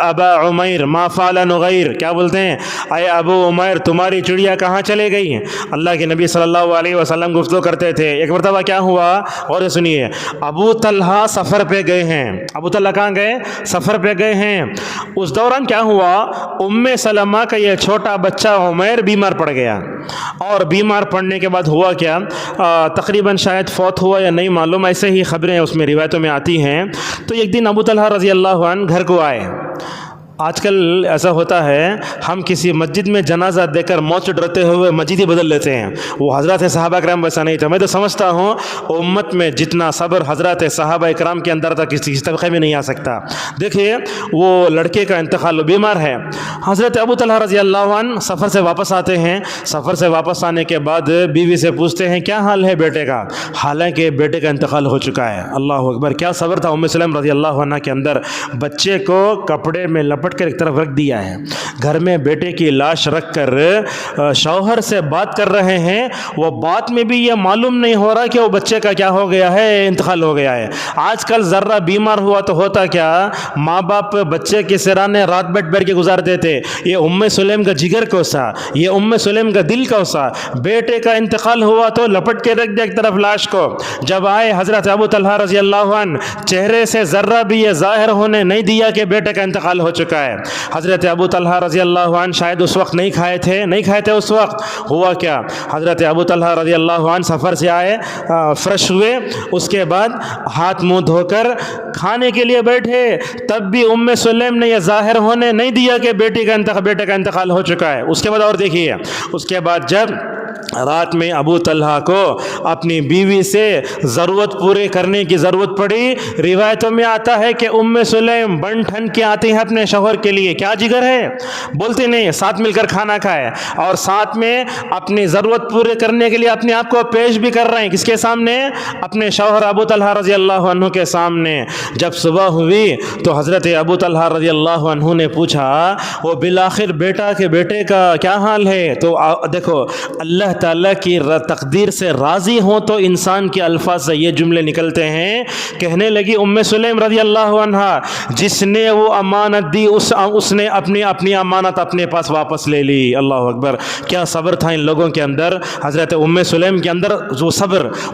S1: ابا عمیر ما فعل نغیر، کیا بولتے ہیں؟ اے ابو عمیر تمہاری چڑیا کہاں چلے گئی؟ اللہ کے نبی صلی اللہ علیہ وسلم گفتگو کرتے تھے۔ ایک مرتبہ کیا ہوا اور سنیے، ابو طلحہ سفر پہ گئے ہیں۔ ابو طلحہ کہاں گئے؟ سفر پہ گئے ہیں۔ اس دوران کیا ہوا، ام سلمہ کا یہ چھوٹا بچہ عمیر بیمار پڑ گیا، اور بیمار پڑنے کے بعد ہوا کیا، تقریباً شاید فوت ہوا یا نہیں معلوم، ایسے ہی خبریں اس میں روایتوں میں آتی ہیں۔ تو ایک دن ابو طلحہ رضی اللہ عنہ گھر کو آئے، آج کل ایسا ہوتا ہے ہم کسی مسجد میں جنازہ دے کر موت سے ڈرتے ہوئے مسجد ہی بدل لیتے ہیں. وہ حضرات صحابہ کرام ویسا نہیں تھا. میں تو سمجھتا ہوں امت میں جتنا صبر حضرات صحابہ کرام کے اندر تھا کسی طبقے میں نہیں آ سکتا. دیکھیے وہ لڑکے کا انتقال، بیمار ہے. حضرت ابو طلحہ رضی اللہ عنہ سفر سے واپس آتے ہیں. سفر سے واپس آنے کے بعد بیوی سے پوچھتے ہیں کیا حال ہے بیٹے کا، حالانکہ بیٹے کا انتقال ہو چکا ہے. اللہ اکبر، کیا صبر تھا سلیم رضی اللہ عنہ کے اندر. بچے کو کپڑے میں لپٹ کر ایک طرف رکھ دیا ہے، گھر میں بیٹے کی لاش رکھ کر شوہر سے بات کر رہے ہیں. وہ بات میں بھی یہ معلوم نہیں ہو رہا کہ وہ بچے کا کیا ہو گیا ہے، انتقال ہو گیا ہے. آج کل ذرہ بیمار ہوا تو ہوتا کیا، ماں باپ بچے کے سرانے رات بیٹھ کے گزارتے تھے. یہ سلیم کا جگر کوسا، یہ سلیم کا دل کوسا. بیٹے کا انتقال ہوا تو لپٹ کے رکھ دیا ایک طرف لاش کو. جب آئے حضرت ابو طلحہ رضی اللہ عنہ، چہرے سے ذرہ بھی یہ ظاہر ہونے نہیں دیا کہ بیٹے کا انتقال ہو چکا ہے. حضرت ابو طلحہ رضی اللہ عنہ شاید اس وقت نہیں کھائے تھے اس وقت. ہوا کیا، حضرت ابو طلحہ رضی اللہ عنہ سفر سے آئے، فرش ہوئے، اس کے بعد ہاتھ منہ دھو کر کھانے کے لیے بیٹھے. تب بھی سلیم نے یہ ظاہر ہونے نہیں دیا کہ بیٹے کا انتقال ہو چکا ہے. اس کے بعد اور دیکھیے، اس کے بعد جب رات میں ابو طلحہ کو اپنی بیوی سے ضرورت پورے کرنے کی ضرورت پڑی. روایتوں میں آتا ہے کہ سلیم بن ٹھن کے آتے ہیں اپنے شوہر کے لیے. کیا جگر ہے، بولتے نہیں، ساتھ مل کر کھانا کھائے اور ساتھ میں اپنی ضرورت پورے کرنے کے لیے اپنے آپ کو پیش بھی کر رہے ہیں. کس کے سامنے؟ اپنے شوہر ابو طلحہ رضی اللہ عنہ کے سامنے. جب صبح ہوئی تو حضرت ابو طلحہ رضی اللہ عنہ نے پوچھا وہ بالآخر بیٹے کا کیا حال ہے. تو دیکھو، اللہ تعالیٰ کی تقدیر سے راضی ہوں تو انسان کے الفاظ سے یہ جملے نکلتے ہیں. کہنے لگی سلیم رضی اللہ عنہ، جس نے وہ امانت دی اس نے اپنی امانت اپنے پاس واپس لے لی. اللہ اکبر، کیا صبر تھا ان لوگوں کے اندر. حضرت سلیم کے اندر جو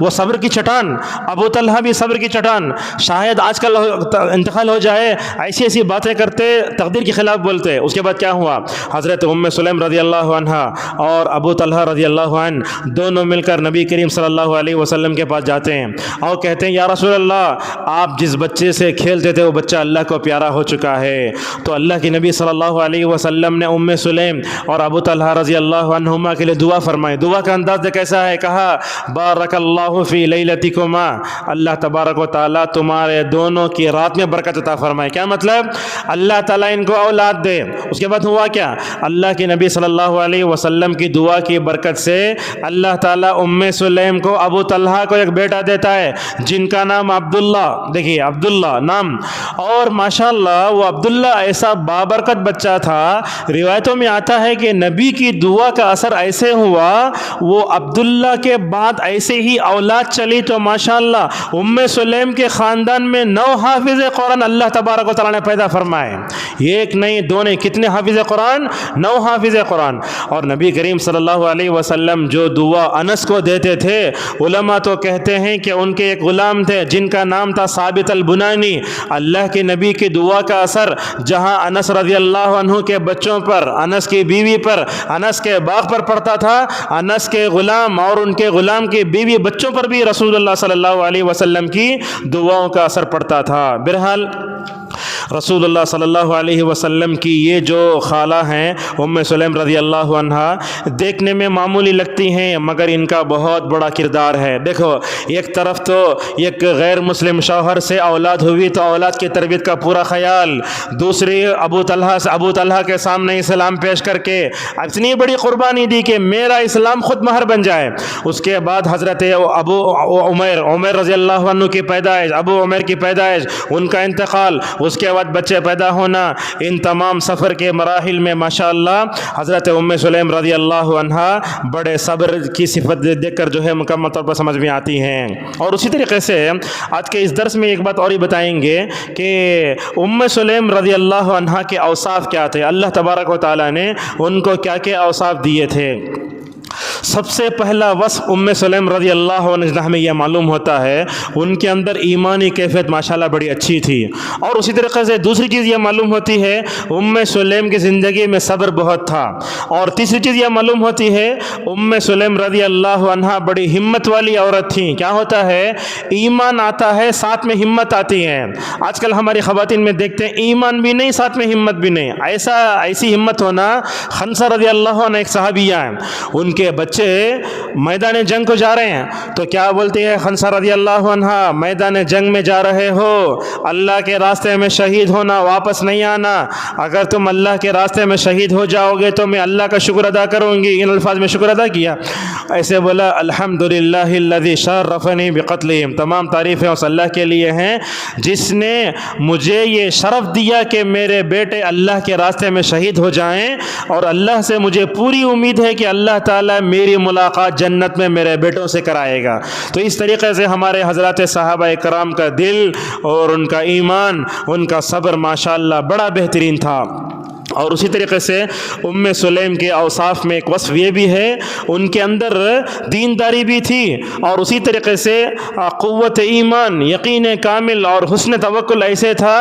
S1: وہ صبر کی چٹان. ابو طلحہ بھی صبر کی چٹان. شاید آج کل انتقال ہو جائے، ایسی باتیں کرتے، تقدیر کے خلاف بولتے. اس کے بعد کیا ہوا، حضرت سلیم رضی اللہ عنہ اور ابو طلحہ رضی اللہ عنہ دونوں مل کر نبی کریم صلی اللہ علیہ وسلم کے پاس جاتے ہیں اور کہتے ہیں یا رسول اللہ، آپ جس بچے سے کھیلتے تھے وہ بچہ اللہ کو پیارا ہو چکا ہے. تو اللہ کے نبی صلی اللہ علیہ وسلم نے سلیم اور ابو طلحہ رضی اللہ عنہما کے لیے دعا فرمائی. دعا کا انداز کیسا ہے، کہا بارک اللہ فی لیلتکما، اللہ تبارک و تعالیٰ تمہارے دونوں کی رات میں برکت عطا فرمائے. کیا مطلب، اللہ تعالیٰ ان کو اولاد دے. اس کے بعد ہوا کیا، اللہ کے نبی صلی اللہ علیہ وسلم کی دعا کی برکت سے اللہ تعالیٰ سلیم کو، ابو طلحہ کو ایک بیٹا دیتا ہے جن کا نام عبداللہ. دیکھیے عبداللہ نام، اور ماشاءاللہ وہ عبداللہ ایسا بابرکت بچہ تھا. روایتوں میں آتا ہے کہ نبی کی دعا کا اثر ایسے ہوا، وہ عبداللہ کے بعد ایسے ہی اولاد چلی تو ماشاءاللہ سلیم کے خاندان میں 9 حافظ قرآن اللہ تبارک و تعالیٰ نے پیدا فرمائے. ایک نہیں دو نہیں، کتنے حافظ قرآن؟ 9 حافظ قرآن. اور نبی کریم صلی اللہ علیہ وسلم جو دعا انس کو دیتے تھے، علماء تو کہتے ہیں کہ ان کے ایک غلام تھے جن کا نام تھا ثابت البنانی. اللہ کے نبی کی دعا کا اثر جہاں انس رضی اللہ عنہ کے بچوں پر، انس کی بیوی پر، انس کے باغ پر پڑتا تھا، انس کے غلام اور ان کے غلام کی بیوی بچوں پر بھی رسول اللہ صلی اللہ علیہ وسلم کی دعاؤں کا اثر پڑتا تھا. بہرحال رسول اللہ صلی اللہ علیہ وسلم کی یہ جو خالہ ہیں سلیم رضی اللہ عنہ، دیکھنے میں معمولی لگتی ہیں مگر ان کا بہت بڑا کردار ہے. دیکھو، ایک طرف تو ایک غیر مسلم شوہر سے اولاد ہوئی تو اولاد کی تربیت کا پورا خیال، دوسری ابو طلحہ کے سامنے اسلام پیش کر کے اتنی بڑی قربانی دی کہ میرا اسلام خود مہر بن جائے. اس کے بعد حضرت عمر رضی اللہ عنہ کی پیدائش، ابو عمر کی پیدائش، ان کا انتقال، اس کے بعد بچے پیدا ہونا. ان تمام سفر کے مراحل میں ماشاءاللہ حضرت سلیم رضی اللہ عنہ بڑے صبر کی صفت دیکھ کر جو ہے مکمل طور پر سمجھ میں آتی ہیں. اور اسی طریقے سے آج کے اس درس میں ایک بات اور ہی بتائیں گے کہ سلیم رضی اللہ عنہ کے اوصاف کیا تھے، اللہ تبارک و تعالیٰ نے ان کو کیا کیا اوصاف دیے تھے. سب سے پہلا وصف سلیم رضی اللہ عنہ ہمیں یہ معلوم ہوتا ہے ان کے اندر ایمانی کیفیت ماشاءاللہ بڑی اچھی تھی. اور اسی طریقے سے دوسری چیز یہ معلوم ہوتی ہے سلیم کی زندگی میں صبر بہت تھا. اور تیسری چیز یہ معلوم ہوتی ہے سلیم رضی اللہ عنہ بڑی ہمت والی عورت تھیں. کیا ہوتا ہے ایمان آتا ہے ساتھ میں ہمت آتی ہے. آج کل ہماری خواتین میں دیکھتے ہیں ایمان بھی نہیں ساتھ میں ہمت بھی نہیں. ایسی ہمت ہونا. خنسہ رضی اللہ عنہ ایک صحابیہ ہیں, ان کے بچے میدان جنگ کو جا رہے ہیں تو کیا بولتی ہے خنسہ رضی اللہ عنہ, میدان جنگ میں جا رہے ہو, اللہ کے راستے میں شہید ہونا, واپس نہیں آنا. اگر تم اللہ کے راستے میں شہید ہو جاؤ گے تو میں اللہ کا شکر ادا کروں گی. ان الفاظ میں شکر ادا کیا. ایسے بولا الحمدللہ الذی شرفنی بقتلہم, تمام تعریفیں اس اللہ کے لیے ہیں جس نے مجھے یہ شرف دیا کہ میرے بیٹے اللہ کے راستے میں شہید ہو جائیں, اور اللہ سے مجھے پوری امید ہے کہ اللہ تعالیٰ میری ملاقات جنت میں میرے بیٹوں سے کرائے گا. تو اس طریقے سے ہمارے حضرات صحابہ کرام کا دل اور ان کا ایمان, ان کا صبر ماشاءاللہ بڑا بہترین تھا. اور اسی طریقے سے سلیم کے اوصاف میں ایک وصف یہ بھی ہے ان کے اندر دینداری بھی تھی, اور اسی طریقے سے قوت ایمان, یقین کامل اور حسن توکل ایسے تھا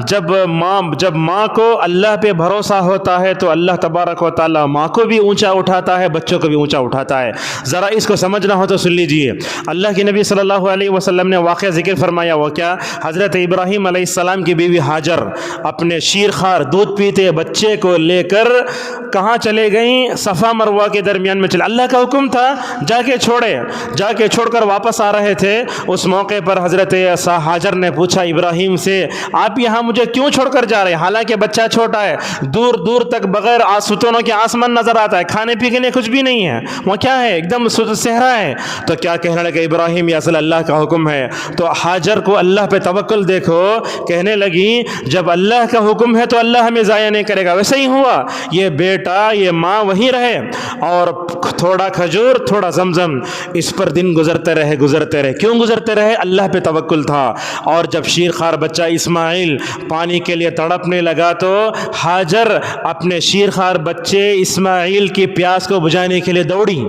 S1: جب ماں کو اللہ پہ بھروسہ ہوتا ہے تو اللہ تبارک و تعالیٰ ماں کو بھی اونچا اٹھاتا ہے, بچوں کو بھی اونچا اٹھاتا ہے. ذرا اس کو سمجھنا ہو تو سن لیجئے. اللہ کے نبی صلی اللہ علیہ وسلم نے واقعہ ذکر فرمایا. وہ کیا, حضرت ابراہیم علیہ السلام کی بیوی ہاجر اپنے شیرخوار دودھ پیتے بچے کو لے کر کہاں چلے گئیں, صفا مروہ کے درمیان میں چلے. اللہ کا حکم تھا جا کے چھوڑ کر واپس آ رہے تھے. اس موقع پر حضرت ہاجر نے پوچھا ابراہیم سے, آپ یہاں مجھے کیوں چھوڑ کر جا رہے ہیں, حالانکہ بچہ چھوٹا ہے, دور دور تک بغیر ستونوں کے آسمان نظر آتا ہے, کھانے پینے کے لیے کچھ بھی نہیں ہے, وہ کیا ہے ایک دم صحرا ہے. تو کیا کہنے لگے ابراہیم, یہ اصل اللہ کا حکم ہے. تو ہاجر کو اللہ پہ توکل دیکھو, کہنے لگی جب اللہ کا حکم ہے تو اللہ ہمیں ضائع نہیں کرے گا. ویسے ہی ہوا, یہ بیٹا یہ ماں وہیں رہے, اور تھوڑا کھجور تھوڑا زمزم, اس پر دن گزرتے رہے. کیوں گزرتے رہے؟ اللہ پہ توکل تھا. اور جب شیرخوار بچہ اسماعیل پانی کے لیے تڑپنے لگا تو ہاجر اپنے شیرخوار بچے اسماعیل کی پیاس کو بجھانے کے لیے دوڑی.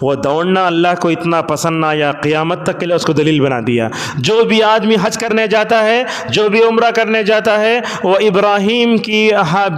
S1: وہ دوڑنا اللہ کو اتنا پسند نہ آیا, قیامت تک کے لیے اس کو دلیل بنا دیا. جو بھی آدمی حج کرنے جاتا ہے, جو بھی عمرہ کرنے جاتا ہے, وہ ابراہیم کی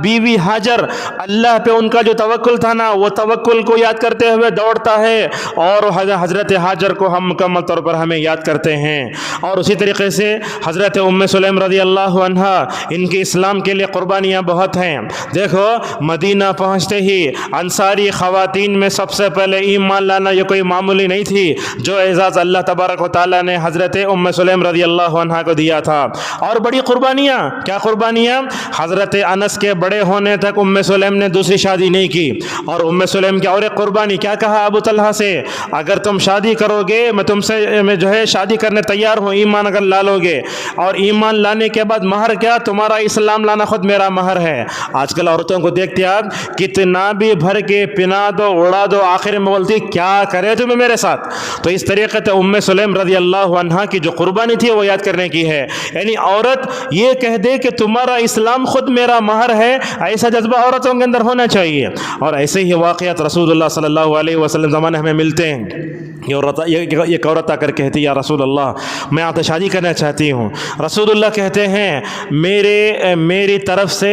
S1: بیوی ہاجر اللہ پہ ان کا جو توکل تھا نا, وہ توکل کو یاد کرتے ہوئے دوڑتا ہے. اور حضرت ہاجر کو ہم مکمل طور پر ہمیں یاد کرتے ہیں. اور اسی طریقے سے حضرت سلیم رضی اللہ عنہ, ان کی اسلام کے لیے قربانیاں بہت ہیں. دیکھو مدینہ پہنچتے ہی انصاری خواتین میں سب سے پہلے ایمان لانا یہ کوئی معمولی نہیں تھی. جو اعزاز اللہ تبارک و تعالیٰ نے حضرت سلیم رضی اللہ عنہ کو دیا تھا. اور بڑی قربانیاں, کیا قربانیاں, حضرت انس کے بڑے ہونے تک سلیم نے دوسری شادی نہیں کی. اور سلیم کی اور ایک قربانی, کیا کہا ابو طلحہ سے, اگر تم شادی کرو گے میں تم سے جو ہے شادی کرنے تیار ہوں, ایمان اگر لا لو گے. اور ایمان لانے کے بعد مہر کیا, تمہارا اسلام لانا خود میرا مہر ہے. آج کل عورتوں کو دیکھتے آپ, کتنا بھی بھر کے پنا دو اڑا دو, آخر میں بولتی کیا کرے تمہیں میرے ساتھ. تو اس طریقے سے سلیم رضی اللہ عنہ کی جو قربانی تھی وہ یاد کرنے کی ہے. یعنی عورت یہ کہہ دے کہ تمہارا اسلام خود میرا مہر ہے, ایسا جذبہ عورتوں کے اندر ہونا چاہیے. اور ایسے ہی واقعات رسول اللہ صلی اللہ علیہ وسلم زمانے ہمیں ملتے ہیں. یہ عورت آ کر کہتی یا رسول اللہ میں آپ سے شادی کرنا چاہتی ہوں. رسول اللہ کہتے ہیں میری طرف سے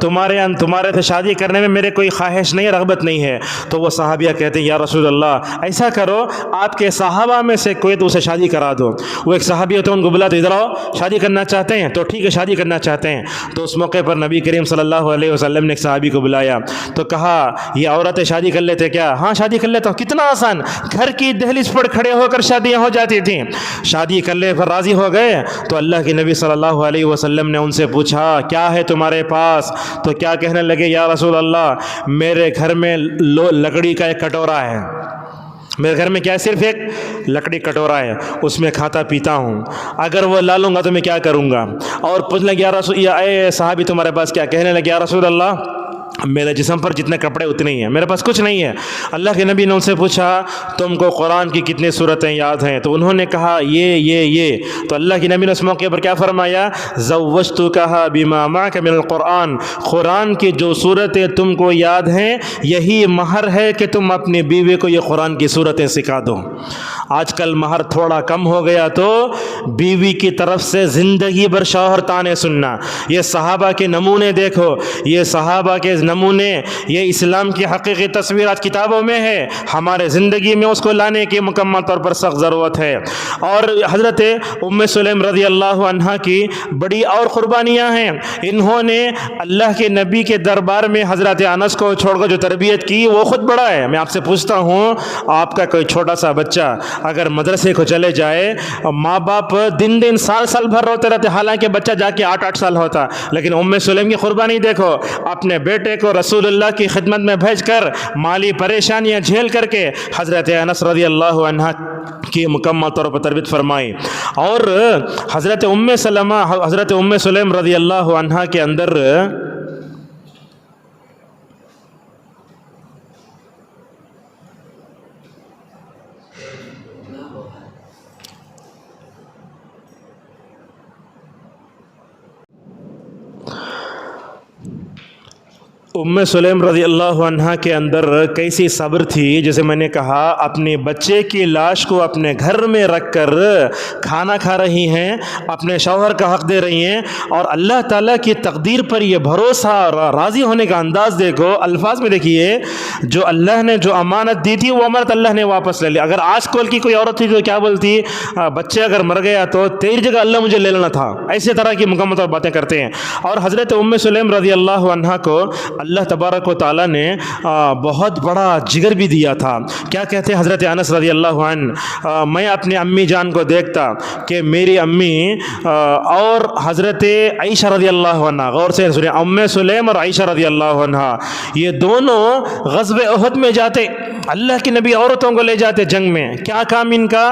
S1: تمہارے سے شادی کرنے میں میرے کوئی خواہش نہیں, رغبت نہیں ہے. تو وہ صحابیہ کہتے ہیں یا رسول اللہ ایسا کرو آپ کے صحابہ میں سے کوئی تو اسے شادی کرا دو. وہ ایک صحابی ہوتے ہیں, ان کو بلا تو ادھر آؤ, شادی کرنا چاہتے ہیں, تو ٹھیک ہے شادی کرنا چاہتے ہیں. تو اس موقع پر نبی کریم صلی اللہ علیہ وسلم نے ایک صحابی کو بلایا تو کہا یہ عورتیں شادی کر لیتے کیا؟ ہاں شادی کر لیتا ہوں. کتنا آسان, گھر کی دہلیز پر کھڑے ہو کر شادیاں ہو جاتی تھیں. شادی کر لے پر راضی ہو گئے تو اللہ کے نبی صلی اللہ علیہ وسلم نے ان سے پوچھا کیا ہے تمہارے پاس؟ تو کیا کہنے لگے, یا رسول اللہ میرے گھر میں لکڑی کا ایک کٹورا ہے, میرے گھر میں کیا ہے, صرف ایک لکڑی کٹورا ہے, اس میں کھاتا پیتا ہوں, اگر وہ لا لوں گا تو میں کیا کروں گا؟ اور پوچھنے لگے یا رسول, اے صحابی تمہارے پاس کیا؟ کہنے لگے یا رسول اللہ میرے جسم پر جتنے کپڑے اتنے ہی ہیں، میرے پاس کچھ نہیں ہے۔ اللہ کے نبی نے ان سے پوچھا تم کو قرآن کی کتنی صورتیں یاد ہیں؟ تو انہوں نے کہا یہ۔ تو اللہ کے نبی نے اس موقع پر کیا فرمایا؟ زوجتکھا بما معک من القرآن، قرآن کی جو صورتیں تم کو یاد ہیں یہی مہر ہے کہ تم اپنی بیوی کو یہ قرآن کی صورتیں سکھا دو۔ آج کل مہر تھوڑا کم ہو گیا تو بیوی کی طرف سے زندگی بھر شوہر تانے سننا۔ یہ صحابہ کے نمونے دیکھو، یہ صحابہ کے نمونے، یہ اسلام کی حقیقی تصویرات کتابوں میں ہے، ہمارے زندگی میں اس کو لانے کی مکمل طور پر سخت ضرورت ہے۔ اور حضرت ام سلیم رضی اللہ عنہا کی بڑی اور قربانیاں ہیں۔ انہوں نے اللہ کے نبی کے دربار میں حضرت انس کو چھوڑ کر جو تربیت کی وہ خود بڑا ہے۔ میں آپ سے پوچھتا ہوں، آپ کا کوئی چھوٹا سا بچہ اگر مدرسے کو چلے جائے، ماں باپ دن سال بھر روتے رہتے، حالانکہ بچہ جا کے 8 سال ہوتا، لیکن ام سلیم کی قربانی دیکھو، اپنے بیٹے کو رسول اللہ کی خدمت میں بھیج کر مالی پریشانیاں جھیل کر کے حضرت انس رضی اللہ عنہ کی مکمل طور پر تربیت فرمائی۔ اور حضرت ام سلیم رضی اللہ عنہ کے اندر ام سلیم رضی اللہ عنہ کے اندر کیسی صبر تھی، جیسے میں نے کہا اپنے بچے کی لاش کو اپنے گھر میں رکھ کر کھانا کھا رہی ہیں، اپنے شوہر کا حق دے رہی ہیں، اور اللہ تعالیٰ کی تقدیر پر یہ بھروسہ اور راضی ہونے کا انداز دیکھو، الفاظ میں دیکھیے، جو اللہ نے جو امانت دی تھی وہ امانت اللہ نے واپس لے لی۔ اگر آج کل کی کوئی عورت تھی تو کیا بولتی؟ بچے اگر مر گیا تو تیری جگہ اللہ مجھے لے لینا تھا، ایسے طرح کی مکمل طور باتیں کرتے ہیں۔ اور حضرت ام سلیم رضی اللہ عنہ کو اللہ تبارک و تعالیٰ نے بہت بڑا جگر بھی دیا تھا۔ کیا کہتے ہیں حضرت انس رضی اللہ عنہ، میں اپنی امی جان کو دیکھتا کہ میری امی اور حضرت عائشہ رضی اللہ عنہ، غور سے سنیں، ام سلیم اور عائشہ رضی اللہ عنہ، یہ دونوں غزوہ احد میں جاتے، اللہ کے نبی عورتوں کو لے جاتے جنگ میں۔ کیا کام ان کا؟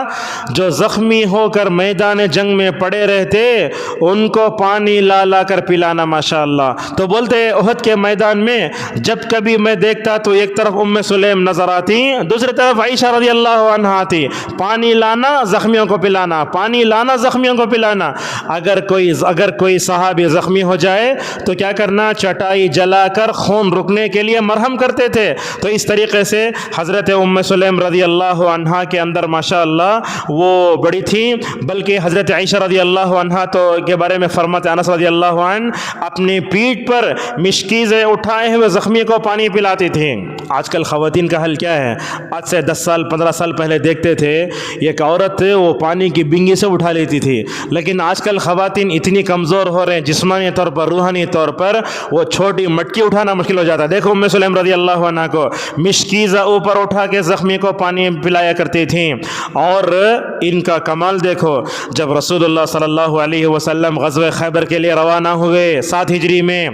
S1: جو زخمی ہو کر میدان جنگ میں پڑے رہتے ان کو پانی لا کر پلانا، ماشاءاللہ۔ تو بولتے احد کے میدان میں جب کبھی میں دیکھتا تو ایک طرف ام سلیم نظر آتی، دوسری طرف عائشہ رضی اللہ عنہ آتی، پانی لانا زخمیوں کو پلانا، پانی لانا زخمیوں کو پلانا۔ اگر کوئی صحابی زخمی ہو جائے تو کیا کرنا؟ چٹائی جلا کر خون رکنے کے لیے مرہم کرتے تھے۔ تو اس طریقے سے حضرت ام سلیم رضی اللہ عنہا کے اندر ماشاءاللہ وہ بڑی تھی، بلکہ حضرت عائشہ رضی اللہ عنہا تو کے بارے میں فرماتے انس رضی اللہ عنہ اپنی پیٹھ پر مشکیزیں اٹھائے ہوئے زخمی کو پانی پلاتی تھیں۔ آج کل خواتین کا حل کیا ہے؟ آج سے 10 سال 15 سال پہلے دیکھتے تھے ایک عورت وہ پانی کی بنگی سے اٹھا لیتی تھی، لیکن آج کل خواتین اتنی کمزور ہو رہے ہیں جسمانی طور پر، روحانی طور پر، وہ چھوٹی مٹکی اٹھانا مشکل ہو جاتا ہے۔ دیکھو ام سلیم رضی اللہ عنہ کو مشکیزہ اوپر اٹھا کے زخمی کو پانی پلایا کرتی تھیں۔ اور ان کا کمال دیکھو، جب رسول اللہ صلی اللہ علیہ وسلم غزوہ خیبر کے لیے روانہ ہوئے 7 ہجری میں،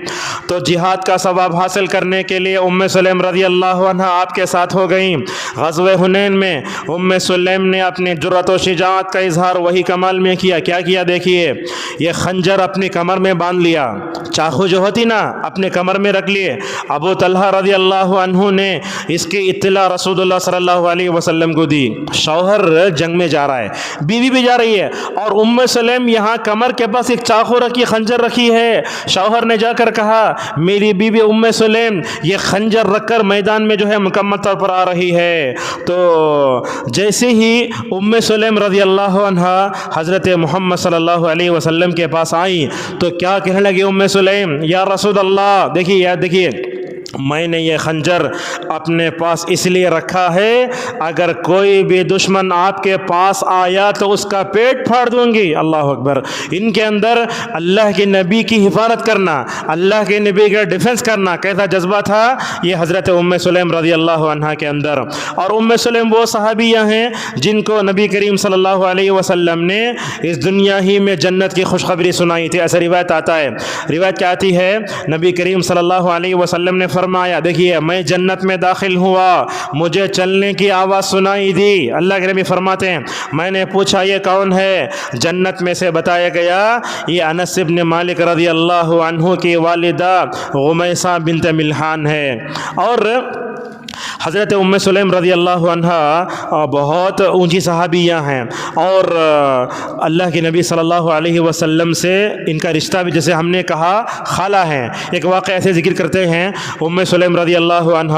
S1: تو جہاد کا ثواب حاصل کرنے کے لیے ام سلیم رضی اللہ عنہ آپ کے ساتھ ہو گئیں۔ غزوہ حنین میں ام سلیم نے اپنی جرأت و شجاعت کا اظہار وہی کمال میں کیا۔ کیا کیا دیکھیے، یہ خنجر اپنی کمر میں باندھ لیا، چاقو جو ہوتی نا اپنے کمر میں رکھ لیے۔ ابو طلحہ رضی اللہ عنہ نے اس کی اطلاع رسول اللہ صلی اللہ علیہ وسلم کو دی، شوہر جنگ میں جا رہا ہے، بیوی بھی جا رہی ہے، اور ام سلیم یہاں کمر کے پاس ایک چاقو رکھی، خنجر رکھی ہے۔ شوہر نے جا کر کہا میری بیوی ام سلیم یہ خنجر رکھ کر میدان میں جو ہے مکمل طور پر آ رہی ہے۔ تو جیسے ہی ام سلیم رضی اللہ عنہ حضرت محمد صلی اللہ علیہ وسلم کے پاس آئی تو کیا کہنے لگی ام سلیم؟ یا رسول اللہ، دیکھیے میں نے یہ خنجر اپنے پاس اس لیے رکھا ہے اگر کوئی بھی دشمن آپ کے پاس آیا تو اس کا پیٹ پھاڑ دوں گی۔ اللہ اکبر۔ ان کے اندر اللہ کے نبی کی حفاظت کرنا، اللہ کے نبی کا ڈیفنس کرنا کیسا جذبہ تھا یہ حضرت ام سلیم رضی اللہ عنہ کے اندر۔ اور ام سلیم وہ صحابیہ ہیں جن کو نبی کریم صلی اللہ علیہ وسلم نے اس دنیا ہی میں جنت کی خوشخبری سنائی تھی۔ ایسا روایت آتا ہے، روایت کیا آتی ہے، نبی کریم صلی اللہ علیہ وسلم نے فرمایا دیکھیے میں جنت میں داخل ہوا, مجھے چلنے کی آواز سنائی دی. اللہ کے نبی فرماتے ہیں میں نے پوچھا یہ کون ہے؟ جنت میں سے بتایا گیا یہ انس بن مالک رضی اللہ عنہ کی والدہ غمیسہ بنت ملحان ہے. اور حضرت ام سلیم رضی اللہ عنہ بہت اونچی صحابیہ ہیں, اور اللہ کے نبی صلی اللہ علیہ وسلم سے ان کا رشتہ بھی جیسے ہم نے کہا خالہ ہیں. ایک واقعہ ایسے ذکر کرتے ہیں ام سلیم رضی اللہ عنہ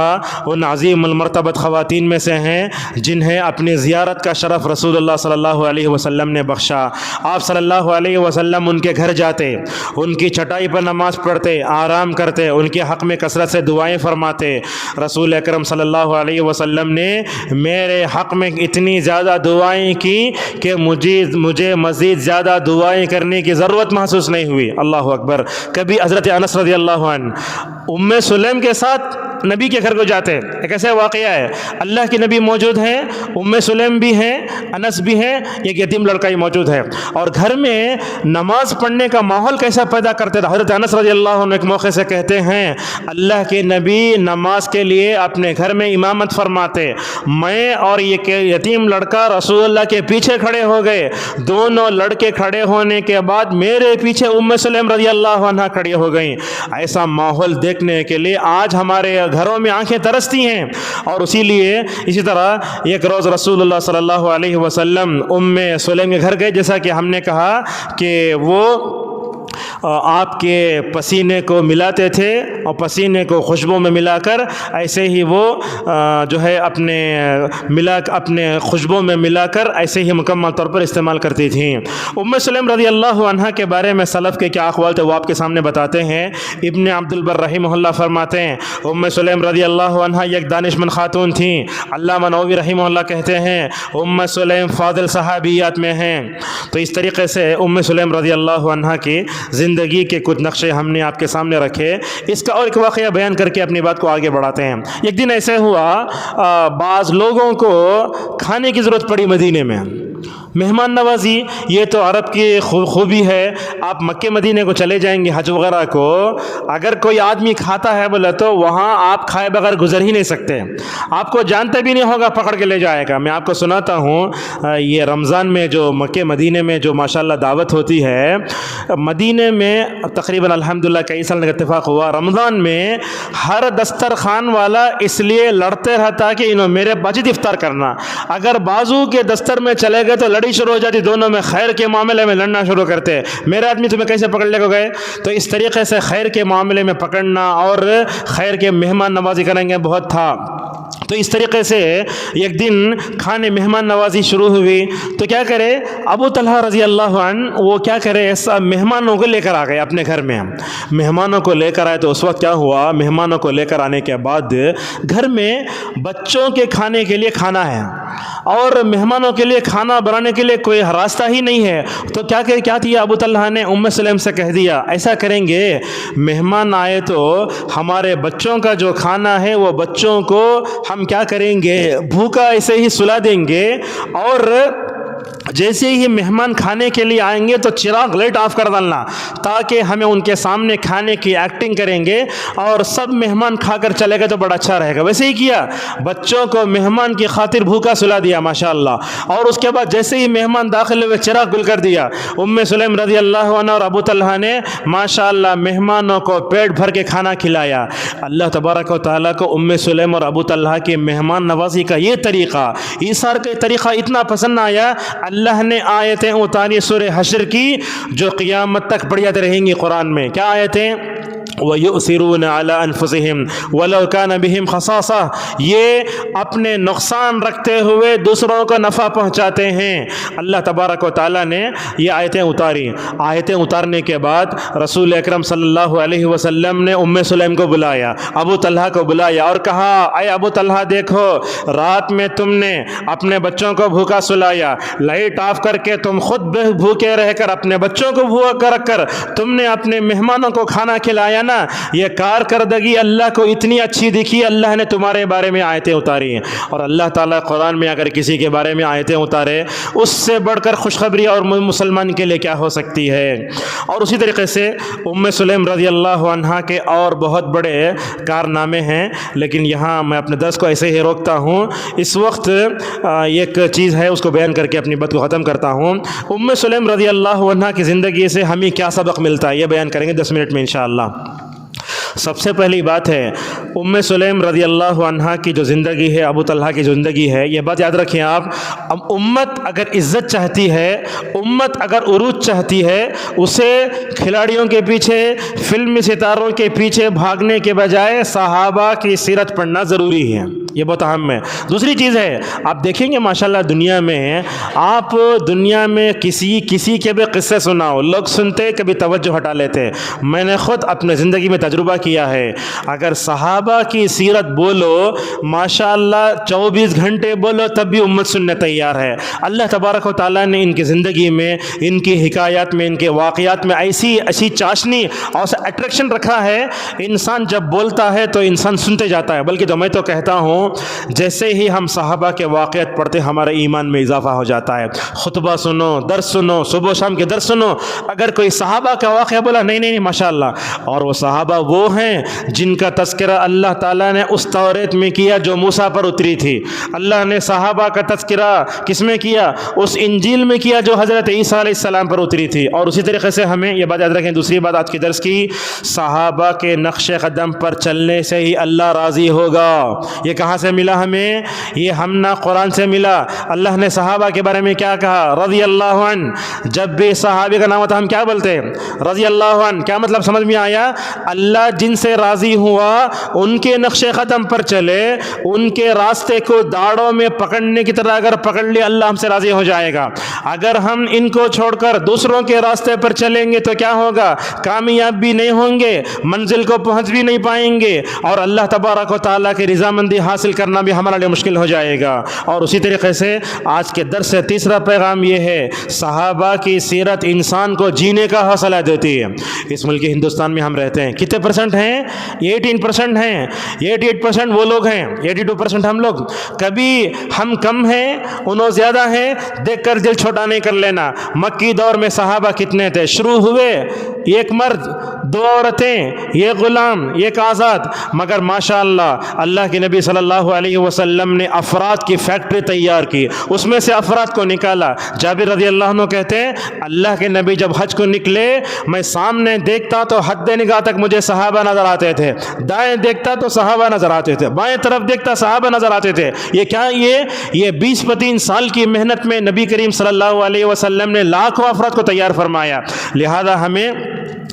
S1: ان عظیم المرتبت خواتین میں سے ہیں جنہیں اپنی زیارت کا شرف رسول اللہ صلی اللہ علیہ وسلم نے بخشا. آپ صلی اللہ علیہ وسلم ان کے گھر جاتے, ان کی چٹائی پر نماز پڑھتے, آرام کرتے, ان کے حق میں کثرت سے دعائیں فرماتے. رسول اکرم صلی اللہ علیہ وسلم نے میرے حق میں اتنی زیادہ دعائیں کی کہ مجھے مزید زیادہ دعائیں کرنے کی ضرورت محسوس نہیں ہوئی. اللہ اکبر. کبھی حضرت انس رضی اللہ عنہ ام سلیم کے ساتھ نبی کے گھر کو جاتے. ایک ایسا واقعہ ہے اللہ کے نبی موجود ہیں, ام سلیم بھی ہیں, انس بھی ہیں, ایک یتیم لڑکا ہی موجود ہے, اور گھر میں نماز پڑھنے کا ماحول کیسا پیدا کرتے تھے. حضرت انس رضی اللہ عنہ ایک موقع سے کہتے ہیں اللہ کے نبی نماز کے لیے اپنے گھر میں امامت فرماتے, میں اور یہ یتیم لڑکا رسول اللہ کے پیچھے کھڑے ہو گئے. دونوں لڑکے کھڑے ہونے کے بعد میرے پیچھے ام سلیم رضی اللہ عنہ کھڑی ہو گئیں. ایسا ماحول دیکھنے کے لیے آج ہمارے گھروں میں آنکھیں ترستی ہیں. اور اسی طرح ایک روز رسول اللہ صلی اللہ علیہ وسلم ام سلیم کے گھر گئے, جیسا کہ ہم نے کہا کہ وہ آپ کے پسینے کو ملاتے تھے, اور پسینے کو خوشبو میں ملا کر ایسے ہی وہ جو ہے اپنے خوشبو میں ملا کر ایسے ہی مکمل طور پر استعمال کرتی تھیں. ام سلیم رضی اللہ عنہ کے بارے میں سلف کے کیا اقوال تھے وہ آپ کے سامنے بتاتے ہیں. ابن عبد البر رحمہ اللہ فرماتے ہیں ام سلیم رضی اللہ عنہ ایک دانشمند خاتون تھیں. علامہ نووی رحمہ اللہ کہتے ہیں ام سلیم فاضل صحابیات میں ہیں. تو اس طریقے سے ام سلیم رضی اللہ عنہ کی زندگی کے کچھ نقشے ہم نے آپ کے سامنے رکھے. اس کا اور ایک واقعہ بیان کر کے اپنی بات کو آگے بڑھاتے ہیں. ایک دن ایسے ہوا بعض لوگوں کو کھانے کی ضرورت پڑی مدینے میں. مہمان نوازی یہ تو عرب کی خوبی ہے. آپ مکے مدینے کو چلے جائیں گے حج وغیرہ کو, اگر کوئی آدمی کھاتا ہے بولے تو وہاں آپ کھائے بغیر گزر ہی نہیں سکتے. آپ کو جانتے بھی نہیں ہوگا, پکڑ کے لے جائے گا. میں آپ کو سناتا ہوں یہ رمضان میں جو مکے مدینے میں جو ماشاءاللہ دعوت ہوتی ہے مدینے میں تقریباً الحمدللہ کئی سال کا اتفاق ہوا, رمضان میں ہر دسترخوان والا اس لیے لڑتے رہتا کہ انہوں میرے باجد افطار کرنا. اگر بازو کے دستر میں چلے گئے تو لڑائی شروع ہو جاتی, دونوں میں خیر کے معاملے میں لڑنا شروع کرتے. میرے آدمی تمہیں کیسے پکڑ لے گئے؟ تو اس طریقے سے خیر کے معاملے میں پکڑنا اور خیر کے مہمان نوازی کریں گے بہت تھا. تو اس طریقے سے ایک دن کھانے مہمان نوازی شروع ہوئی. تو کیا کرے ابو طلحہ رضی اللہ عنہ, وہ کیا کرے ایسا مہمانوں کو لے کر آ گئے اپنے گھر میں. مہمانوں کو لے کر آئے تو اس وقت کیا ہوا, مہمانوں کو لے کر آنے کے بعد گھر میں بچوں کے کھانے کے لیے کھانا ہے اور مہمانوں کے لیے کھانا بنانے کے لیے کوئی راستہ ہی نہیں ہے. تو کیا کیا ابو طلحہ نے ام سلیم سے کہہ دیا ایسا کریں گے مہمان آئے تو ہمارے بچوں کا جو کھانا ہے وہ بچوں کو ہم کیا کریں گے بھوکا ایسے ہی سلا دیں گے, اور جیسے ہی مہمان کھانے کے لیے آئیں گے تو چراغ لائٹ آف کر ڈالنا تاکہ ہمیں ان کے سامنے کھانے کی ایکٹنگ کریں گے, اور سب مہمان کھا کر چلے گئے تو بڑا اچھا رہے گا. ویسے ہی کیا, بچوں کو مہمان کی خاطر بھوکا سلا دیا ماشاءاللہ. اور اس کے بعد جیسے ہی مہمان داخل ہوئے چراغ گل کر دیا. ام سلیم رضی اللہ عنہ اور ابو طلحہ نے ماشاءاللہ مہمانوں کو پیٹ بھر کے کھانا کھلایا. اللہ تبارک و تعالیٰ کو ام سلیم اور ابو طلحہ کی مہمان نوازی کا یہ طریقہ, ایثار کا طریقہ اتنا پسند آیا, اللہ نے آیتیں اتاری سورہ حشر کی جو قیامت تک پڑھی جاتی رہیں گی قرآن میں. کیا آیتیں؟ وَيُؤْثِرُونَ عَلَىٰ أَنفُسِهِمْ وَلَوْ كَانَ بِهِمْ خَصَاصَةٌ, یہ اپنے نقصان رکھتے ہوئے دوسروں کو نفع پہنچاتے ہیں. اللہ تبارک و تعالیٰ نے یہ آیتیں اتاری. آیتیں اتارنے کے بعد رسول اکرم صلی اللہ علیہ وسلم نے ام سلیم کو بلایا, ابو طلحہ کو بلایا اور کہا اے ابو طلحہ دیکھو, رات میں تم نے اپنے بچوں کو بھوکا سلایا, لائٹ آف کر کے تم خود بھوکے رہ کر اپنے بچوں کو بھوکا رکھ کر تم نے اپنے مہمانوں کو کھانا کھلایا نا یہ کارکردگی اللہ کو اتنی اچھی دکھی، اللہ نے تمہارے بارے میں آیتیں اتاری ہیں۔ اور اللہ تعالیٰ قرآن میں اگر کسی کے بارے میں آیتیں اتارے، اس سے بڑھ کر خوشخبری اور مسلمان کے لیے کیا ہو سکتی ہے۔ اور اسی طریقے سے سلیم رضی اللہ عنہا کے اور بہت بڑے کارنامے ہیں، لیکن یہاں میں اپنے درس کو ایسے ہی روکتا ہوں۔ اس وقت ایک چیز ہے، اس کو بیان کر کے اپنی بات کو ختم کرتا ہوں۔ سلیم رضی اللہ عنہا کی زندگی سے ہمیں کیا سبق ملتا ہے، یہ بیان کریں گے 10 منٹ میں انشاءاللہ۔ سب سے پہلی بات ہے سلیم رضی اللہ عنہا کی جو زندگی ہے، ابو طلحہ کی زندگی ہے، یہ بات یاد رکھیں آپ۔ امت اگر عزت چاہتی ہے، امت اگر عروج چاہتی ہے، اسے کھلاڑیوں کے پیچھے، فلمی ستاروں کے پیچھے بھاگنے کے بجائے صحابہ کی سیرت پڑھنا ضروری ہے، یہ بہت اہم ہے۔ دوسری چیز ہے، آپ دیکھیں گے ماشاءاللہ دنیا میں، آپ دنیا میں کسی کے بھی قصے سناؤ، لوگ سنتے کبھی توجہ ہٹا لیتے۔ میں نے خود اپنے زندگی میں تجربہ کیا ہے، اگر صحابہ کی سیرت بولو ماشاءاللہ 24 گھنٹے بولو تب بھی امت سننے تیار ہے۔ اللہ تبارک و تعالیٰ نے ان کی زندگی میں، ان کی حکایات میں، ان کے واقعات میں ایسی چاشنی اور ایسا اٹریکشن رکھا ہے، انسان جب بولتا ہے تو انسان سنتے جاتا ہے۔ بلکہ تو میں تو کہتا ہوں جیسے ہی ہم صحابہ کے واقعات پڑھتے ہمارے ایمان میں اضافہ ہو جاتا ہے۔ خطبہ سنو، درس سنو، صبح و شام کے درس سنو، اگر کوئی صحابہ کا واقعہ بولا نہیں ماشاءاللہ، اور وہ صحابہ وہ ہیں جن کا تذکرہ اللہ تعالیٰ نے اس توریت میں کیا جو موسیٰ پر اتری تھی، اللہ نے صحابہ کا تذکرہ کس میں کیا، اس انجیل میں کیا جو حضرت عیسیٰ علیہ السلام پر اتری تھی۔ اور اسی طریقے سے ہمیں یہ بات یاد رکھیں، دوسری بات آج کے درس کی، صحابہ کے نقش قدم پر چلنے سے ہی اللہ راضی ہوگا۔ یہ کہاں سے ملا ہمیں؟ یہ ہم نہ قرآن سے ملا۔ اللہ نے صحابہ کے بارے میں کیا کہا؟ رضی اللہ عنہ۔ جب بھی صحابی کا نام ہوتا ہم کیا بولتے ہیں؟ رضی اللہ عنہ۔ کیا مطلب سمجھ میں آیا؟ اللہ جن سے راضی ہوا ان کے نقش قدم پر چلے، ان کے راستے کو داڑوں میں پکڑنے کی طرح اگر پکڑ لیا اللہ ہم سے راضی ہو جائے گا۔ اگر ہم ان کو چھوڑ کر دوسروں کے راستے پر چلیں گے تو کیا ہوگا؟ کامیاب بھی نہیں ہوں گے، منزل کو پہنچ بھی نہیں پائیں گے، اور اللہ تبارک و تعالیٰ کی رضامندی حاصل کرنا بھی ہمارے لیے مشکل ہو جائے گا۔ اور اسی طریقے سے آج کے درس سے تیسرا پیغام یہ ہے، صحابہ کی سیرت انسان کو جینے کا حوصلہ دیتی ہے۔ اس ملک ہندوستان میں ہم رہتے ہیں، کتنے پرسنٹ ہیں؟ 18% ہیں، 88% وہ لوگ ہیں، 82% ہم لوگ۔ کبھی ہم کم ہیں انہوں زیادہ ہیں دیکھ کر دل چھوٹا نہیں کر لینا۔ مکی دور میں صحابہ کتنے تھے؟ شروع ہوئے ایک مرد، 2 عورتیں، ایک غلام، ایک آزاد، مگر ماشاءاللہ اللہ کے نبی صلی اللہ علیہ وسلم نے افراد کی فیکٹری تیار کی، اس میں سے افراد کو نکالا۔ جابر رضی اللہ عنہ کہتے ہیں اللہ کے نبی جب حج کو نکلے، میں سامنے دیکھتا تو حد نگاہ تک مجھے صحابہ نظر آتے تھے، دائیں دیکھتا تو صحابہ نظر آتے تھے، بائیں طرف دیکھتا صحابہ نظر آتے تھے۔ یہ کیا؟ یہ 20-25 سال کی محنت میں نبی کریم صلی اللہ علیہ وسلم نے لاکھوں افراد کو تیار فرمایا۔ لہذا ہمیں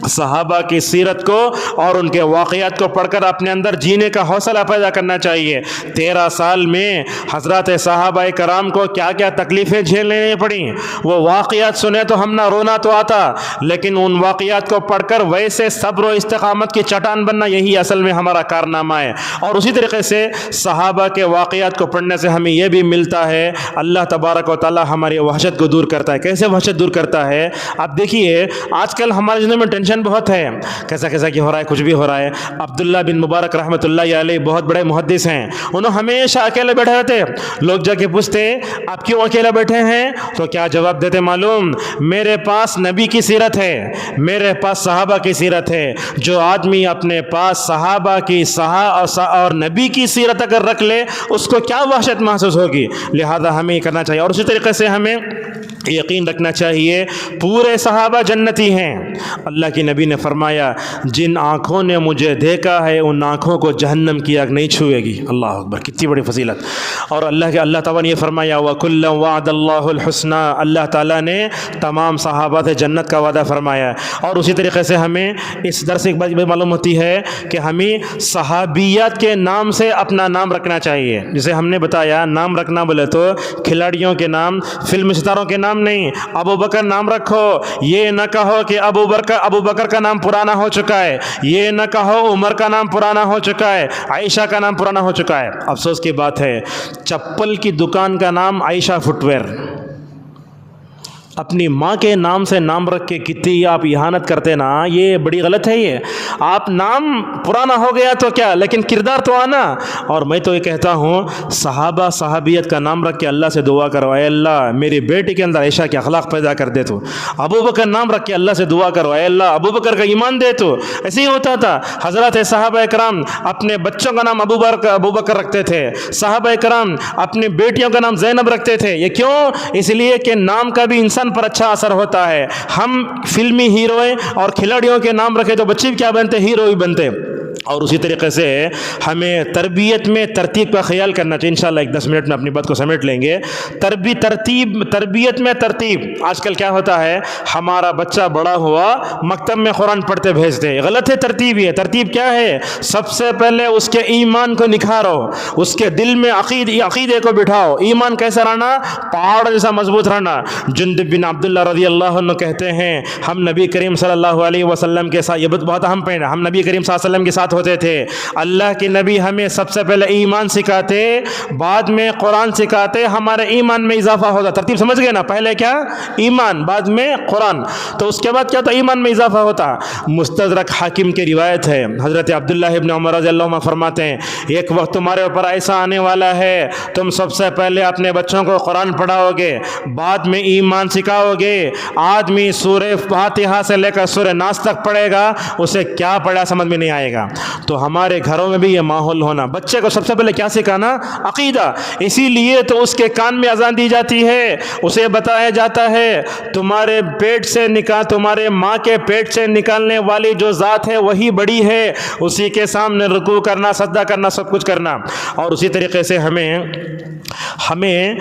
S1: صحابہ کی سیرت کو اور ان کے واقعات کو پڑھ کر اپنے اندر جینے کا حوصلہ پیدا کرنا چاہیے۔ 13 سال میں حضرات صحابہ کرام کو کیا کیا تکلیفیں جھیلنے پڑیں، وہ واقعات سنے تو ہم نہ رونا تو آتا، لیکن ان واقعات کو پڑھ کر ویسے صبر و استقامت کی چٹان بننا، یہی اصل میں ہمارا کارنامہ ہے۔ اور اسی طریقے سے صحابہ کے واقعات کو پڑھنے سے ہمیں یہ بھی ملتا ہے اللہ تبارک و تعالی ہماری وحشت کو دور کرتا ہے۔ کیسے وحشت دور کرتا ہے؟ آپ دیکھیے آج کل ہمارے زندگی میں ٹینشن بہت ہے، کیسا کیا ہو رہا ہے، کچھ بھی ہو رہا ہے۔ عبداللہ بن مبارک رحمۃ اللہ علیہ بہت بڑے محدث ہیں، انہوں ہمیشہ اکیلے بیٹھے رہتے۔ لوگ جا کے پوچھتے آپ کیوں اکیلے بیٹھے ہیں تو کیا جواب دیتے معلوم؟ میرے پاس نبی کی سیرت ہے، میرے پاس صحابہ کی سیرت ہے۔ جو آدمی اپنے پاس صحابہ کی اور نبی کی سیرت اگر رکھ لے اس کو کیا وحشت محسوس ہوگی۔ لہذا ہمیں یہ کرنا چاہیے، اور اسی طریقے سے ہمیں یقین رکھنا چاہیے پورے صحابہ جنتی ہیں۔ اللہ کی نبی نے فرمایا جن آنکھوں نے مجھے دیکھا ہے ان آنکھوں کو جہنم کی آگ نہیں چھوئے گی۔ اللہ اکبر، کتنی بڑی فضیلت۔ اور اللہ تعالیٰ نے یہ فرمایا وَكُلًّا وَعَدَ اللَّهُ الْحُسْنَى، اللہ تعالیٰ نے تمام صحابہ سے جنت کا وعدہ فرمایا۔ اور اسی طریقے سے ہمیں اس درس ایک بات معلوم ہوتی ہے کہ ہمیں صحابیات کے نام سے اپنا نام رکھنا چاہیے۔ جسے ہم نے بتایا نام رکھنا بولے تو کھلاڑیوں کے نام، فلم ستاروں کے نام نہیں۔ ابو بکر نام رکھو، یہ نہ کہو کہ ابو بکر کا نام پرانا ہو چکا ہے، یہ نہ کہو عمر کا نام پرانا ہو چکا ہے، عائشہ کا نام پرانا ہو چکا ہے۔ افسوس کی بات ہے چپل کی دکان کا نام عائشہ فٹ ویئر، اپنی ماں کے نام سے نام رکھ کے کتنی آپ اہانت کرتے نا، یہ بڑی غلط ہے۔ یہ آپ نام پرانا ہو گیا تو کیا، لیکن کردار تو آنا۔ اور میں تو یہ کہتا ہوں صحابہ صحابیت کا نام رکھ کے اللہ سے دعا کرو، اے اللہ میری بیٹی کے اندر عائشہ کے اخلاق پیدا کر دے تو۔ ابو بکر نام رکھ کے اللہ سے دعا کرو، اے اللہ ابو بکر کا ایمان دے تو۔ ایسے ہی ہوتا تھا، حضرات صحابہ کرام اپنے بچوں کا نام ابو بکر رکھتے تھے، صحابہ کرام اپنی بیٹیوں کا نام زینب رکھتے تھے۔ یہ کیوں؟ اس لیے کہ نام کا بھی انسان پر اچھا اثر ہوتا ہے۔ ہم فلمی ہیروئیں اور کھلاڑیوں کے نام رکھے تو بچے بھی کیا بنتے، ہیرو ہی بنتے۔ اور اسی طریقے سے ہمیں تربیت میں ترتیب کا خیال کرنا چاہیے۔ انشاءاللہ ایک 10 منٹ میں اپنی بات کو سمیٹ لیں گے۔ تربیت میں ترتیب۔ آج کل کیا ہوتا ہے، ہمارا بچہ بڑا ہوا مکتب میں قرآن پڑھتے بھیجتے، غلط ہے ترتیب۔ یہ ترتیب کیا ہے، سب سے پہلے اس کے ایمان کو نکھارو، اس کے دل میں عقیدے کو بٹھاؤ۔ ایمان کیسا رہنا، پہاڑ جیسا مضبوط رہنا۔ جندب بن عبداللہ رضی اللہ عنہ کہتے ہیں ہم نبی کریم صلی اللہ علیہ وسلم کے ساتھ، یہ بہت اہم پوائنٹ ہے، ہم نبی کریم صلی اللہ علیہ وسلم کے ساتھ ہوتے تھے۔ اللہ کے نبی ہمیں سب سے پہلے ایمان سکھاتے، بعد میں قرآن سکھاتے، ہمارے ایمان میں اضافہ ہوتا۔ ترتیب سمجھ گئے نا، پہلے کیا، ایمان، بعد میں قرآن، تو اس کے بعد کیا ہوتا، ایمان میں اضافہ ہوتا۔ مستدرک حاکم کی روایت ہے، حضرت عبداللہ ابن عمر رضی اللہ عنہ فرماتے ہیں ایک وقت تمہارے اوپر ایسا آنے والا ہے، تم سب سے پہلے اپنے بچوں کو قرآن پڑھاؤ گے، بعد میں ایمان سکھاؤ گے۔ آدمی سورہ فاتحہ سے لے کر سورہ ناس تک پڑھے گا، اسے کیا پڑھا سمجھ میں نہیں آئے گا۔ تو ہمارے گھروں میں بھی یہ ماحول ہونا، بچے کو سب سے پہلے کیا سکھانا، عقیدہ۔ اسی لیے تو اس کے کان میں اذان دی جاتی ہے، اسے بتایا جاتا ہے تمہارے ماں کے پیٹ سے نکالنے والی جو ذات ہے وہی بڑی ہے، اسی کے سامنے رکوع کرنا، سجدہ کرنا، سب کچھ کرنا۔ اور اسی طریقے سے ہمیں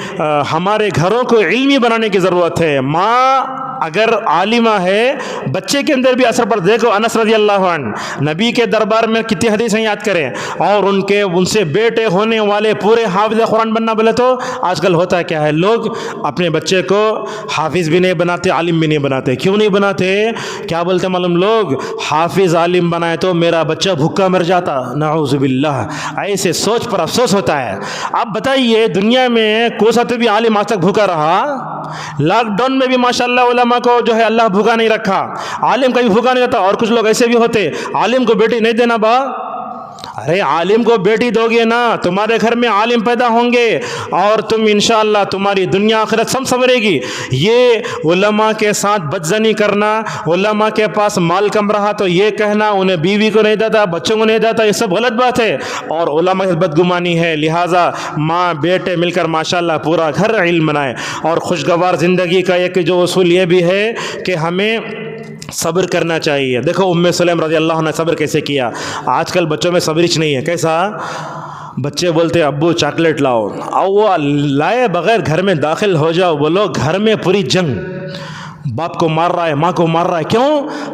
S1: ہمارے گھروں کو علمی بنانے کی ضرورت ہے۔ ماں اگر عالمہ ہے، بچے کے اندر بھی اثر پڑتا۔ دیکھو انس رضی اللہ عنہ نبی کے دربار میں کتنی حدیثیں یاد کریں، اور ان سے بیٹے ہونے والے پورے حافظ قرآن بننا بولے تو آج کل ہوتا کیا ہے، لوگ اپنے بچے کو حافظ بھی نہیں بناتے، عالم بھی نہیں بناتے۔ کیوں نہیں بناتے؟ کیا بولتے معلوم، لوگ حافظ عالم بنائے تو میرا بچہ بھوکا مر جاتا، نعوذ باللہ۔ ایسے سوچ پر افسوس ہوتا ہے۔ آپ بتائیے دنیا میں کوئی سا تو بھی عالم آج تک بھوکا رہا؟ لاک ڈاؤن میں بھی ماشاءاللہ علماء کو جو ہے اللہ بھوکا نہیں رکھا، عالم کا بھی بھوکا نہیں رہتا۔ اور کچھ لوگ ایسے بھی ہوتے، عالم کو بیٹی نہیں دینا با، ارے عالم کو بیٹی دو گے نا، تمہارے گھر میں عالم پیدا ہوں گے اور تم انشاءاللہ تمہاری دنیا آخرت سب سنورے گی۔ یہ علماء کے ساتھ بدزنی کرنا، علماء کے پاس مال کم رہا تو یہ کہنا انہیں بیوی کو نہیں دیتا، بچوں کو نہیں دیتا، یہ سب غلط بات ہے اور علماء کی بدگمانی ہے۔ لہٰذا ماں بیٹے مل کر ماشاءاللہ پورا گھر علم بنائے۔ اور خوشگوار زندگی کا ایک جو اصول یہ بھی ہے کہ ہمیں صبر کرنا چاہیے۔ دیکھو ام سلیم رضی اللہ عنہ نے صبر کیسے کیا۔ آج کل بچوں میں صبر نہیں ہے۔ کیسا؟ بچے بولتے ابو چاکلیٹ لاؤ، اور وہ لائے بغیر گھر میں داخل ہو جاؤ، بولو گھر میں پوری جنگ، باپ کو مار رہا ہے، ماں کو مار رہا ہے۔ کیوں؟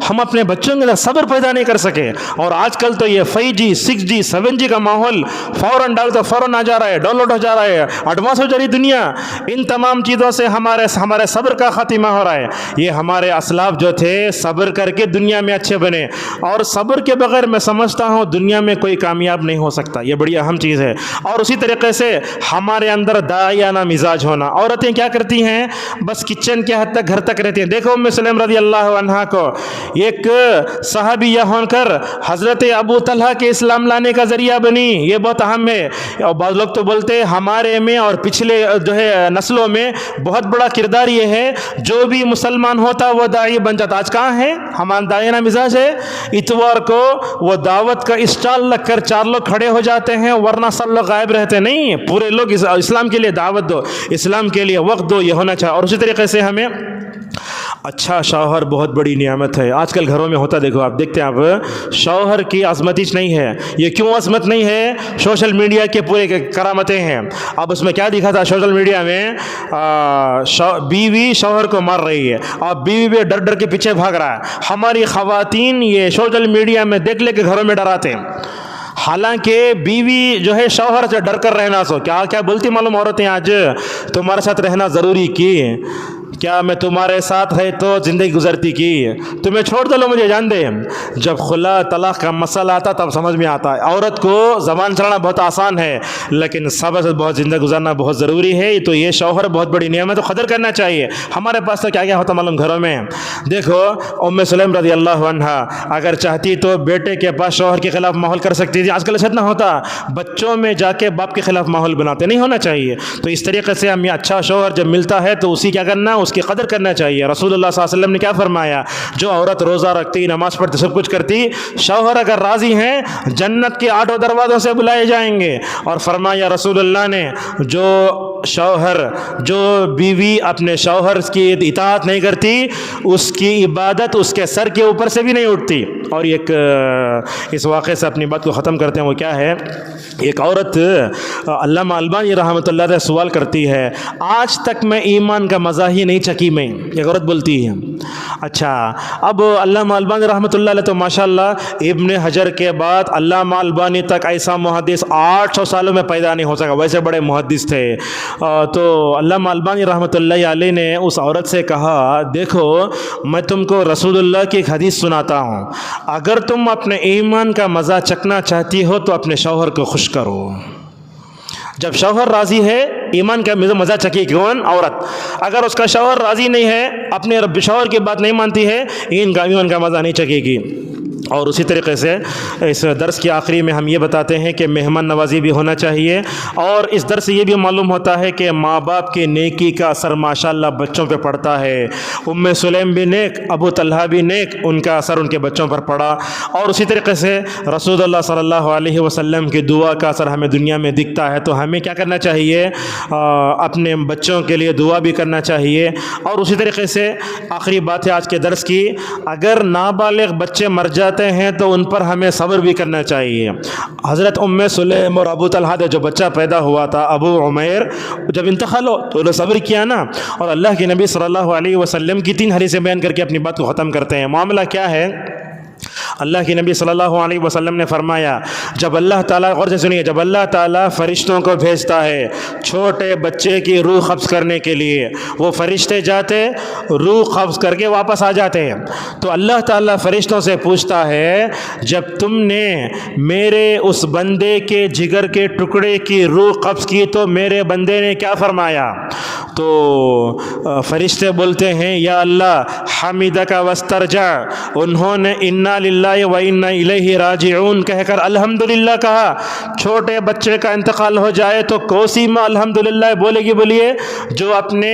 S1: ہم اپنے بچوں کے اندر صبر پیدا نہیں کر سکے۔ اور آج کل تو یہ 5G 6G 7G کا ماحول، فوراً ڈال تو فوراً آ جا رہا ہے، ڈاؤن لوڈ ہو جا رہا ہے، ایڈوانس ہو جا رہی دنیا۔ ان تمام چیزوں سے ہمارے صبر کا خاتمہ ہو رہا ہے۔ یہ ہمارے اسلاف جو تھے صبر کر کے دنیا میں اچھے بنے، اور صبر کے بغیر میں سمجھتا ہوں دنیا میں کوئی کامیاب نہیں ہو سکتا۔ یہ بڑی اہم چیز ہے۔ اور اسی طریقے سے ہمارے اندر داعیانہ مزاج ہونا۔ عورتیں کیا کرتی ہیں، بس کچن کے حد تک، گھر تک رہتی ہیں۔ دیکھو ام سلیم رضی اللہ عنہا کو ایک صحابیہ ہو کر حضرت ابو طلحہ کے اسلام لانے کا ذریعہ بنی، یہ بہت اہم ہے۔ اور بعض لوگ تو بولتے ہمارے میں اور پچھلے جو ہے نسلوں میں بہت بڑا کردار یہ ہے جو بھی مسلمان ہوتا وہ داعی بن جاتا۔ آج کہاں ہے ہمارا داعیانہ مزاج ہے؟ اتوار کو وہ دعوت کا اسٹال لگ کر 4 لوگ کھڑے ہو جاتے ہیں، ورنہ سب لوگ غائب رہتے نہیں۔ پورے لوگ اسلام کے لیے دعوت دو، اسلام کے لیے وقت دو، یہ ہونا چاہیے۔ اور اسی طریقے سے ہمیں اچھا شوہر بہت بڑی نعمت ہے۔ آج کل گھروں میں ہوتا دیکھو، آپ دیکھتے ہیں آپ شوہر کی عظمت نہیں ہے۔ یہ کیوں عظمت نہیں ہے؟ سوشل میڈیا کے پورے کرامتیں ہیں۔ اب اس میں کیا دکھا تھا سوشل میڈیا میں، بیوی شوہر کو مار رہی ہے اور بیوی بھی ڈر ڈر کے پیچھے بھاگ رہا ہے۔ ہماری خواتین یہ سوشل میڈیا میں دیکھ لے کے گھروں میں ڈراتے ہیں، حالانکہ بیوی جو ہے شوہر سے ڈر کر رہنا سو کیا بولتی معلوم عورتیں آج تمہارے ساتھ رہنا ضروری کی کیا میں تمہارے ساتھ ہے تو زندگی گزرتی کی؟ تمہیں چھوڑ دو لو مجھے جان دے۔ جب خلا طلاق کا مسئلہ آتا تب سمجھ میں آتا ہے عورت کو زبان چلانا بہت آسان ہے لیکن صبر سے بہت زندگی گزارنا بہت ضروری ہے۔ تو یہ شوہر بہت بڑی نعمت، قدر کرنا چاہیے۔ ہمارے پاس تو کیا کیا ہوتا معلوم گھروں میں، دیکھو ام سلیم رضی اللہ عنہا اگر چاہتی تو بیٹے کے پاس شوہر کے خلاف ماحول کر سکتی تھی، آج کل ایسا نہ ہوتا، بچوں میں جا کے باپ کے خلاف ماحول بناتے، نہیں ہونا چاہیے۔ تو اس طریقے سے ہمیں اچھا شوہر جب ملتا ہے تو اسی کیا کرنا، اس کی قدر کرنا چاہیے۔ رسول اللہ صلی اللہ علیہ وسلم نے کیا فرمایا، جو عورت روزہ رکھتی، نماز پڑھتی، سب کچھ کرتی، شوہر اگر راضی ہیں جنت کے 8 دروازوں سے بلائے جائیں گے۔ اور فرمایا رسول اللہ نے، جو بیوی اپنے شوہر کی اطاعت نہیں کرتی اس کی عبادت اس کے سر کے اوپر سے بھی نہیں اٹھتی۔ اور ایک اس واقعے سے اپنی بات کو ختم کرتے ہیں، وہ کیا ہے، ایک عورت علامہ البانی رحمۃ اللہ علیہ سوال کرتی ہے، آج تک میں ایمان کا مزہ ہی نہیں چکی میں، ایک عورت بولتی ہے۔ اچھا، اب علامہ البانی رحمۃ اللہ علیہ تو ماشاءاللہ ابن حجر کے بعد علامہ البانی تک ایسا محدث 800 سالوں میں پیدا نہیں ہو سکا، ویسے بڑے محدث تھے۔ تو علامہ البانی رحمۃ اللہ علیہ نے اس عورت سے کہا، دیکھو میں تم کو رسول اللہ کی ایک حدیث سناتا ہوں، اگر تم اپنے ایمان کا مزہ چکنا چاہتی ہو تو اپنے شوہر کو خوش کرو۔ جب شوہر راضی ہے ایمان کا مزہ چکے، کون؟ عورت۔ اگر اس کا شوہر راضی نہیں ہے، اپنے شوہر کی بات نہیں مانتی ہے، ایمان کا مزہ نہیں چکے گی۔ اور اسی طریقے سے اس درس کے آخری میں ہم یہ بتاتے ہیں کہ مہمان نوازی بھی ہونا چاہیے، اور اس درس سے یہ بھی معلوم ہوتا ہے کہ ماں باپ کی نیکی کا اثر ماشاءاللہ بچوں پہ پڑتا ہے۔ ام سلیم بھی نیک، ابو طلحہ بھی نیک، ان کا اثر ان کے بچوں پر پڑا۔ اور اسی طریقے سے رسول اللہ صلی اللہ علیہ وسلم کی دعا کا اثر ہمیں دنیا میں دکھتا ہے، تو ہمیں کیا کرنا چاہیے، اپنے بچوں کے لیے دعا بھی کرنا چاہیے۔ اور اسی طریقے سے آخری بات ہے آج کے درس کی، اگر نابالغ بچے مر جاتے ہیں تو ان پر ہمیں صبر بھی کرنا چاہیے۔ حضرت ام سلیم اور ابو طلحہ جو بچہ پیدا ہوا تھا ابو عمیر، جب انتقال ہو تو انہوں نے صبر کیا نا۔ اور اللہ کے نبی صلی اللہ علیہ وسلم کی 3 حدیثیں بیان کر کے اپنی بات کو ختم کرتے ہیں۔ معاملہ کیا ہے، اللہ کے نبی صلی اللہ علیہ وسلم نے فرمایا، جب اللہ تعالیٰ، غور سے سنیے، جب اللہ تعالیٰ فرشتوں کو بھیجتا ہے چھوٹے بچے کی روح قبض کرنے کے لیے، وہ فرشتے جاتے روح قبض کر کے واپس آ جاتے ہیں، تو اللہ تعالیٰ فرشتوں سے پوچھتا ہے، جب تم نے میرے اس بندے کے جگر کے ٹکڑے کی روح قبض کی تو میرے بندے نے کیا فرمایا؟ تو فرشتے بولتے ہیں، یا اللہ حمیدک واسترجع، انہوں نے انا للہ و انا الیہ راجعون کہہ کر الحمدللہ کہا۔ چھوٹے بچے کا انتقال ہو جائے تو کوسی ماں الحمدللہ بولے گی، بولیے، جو اپنے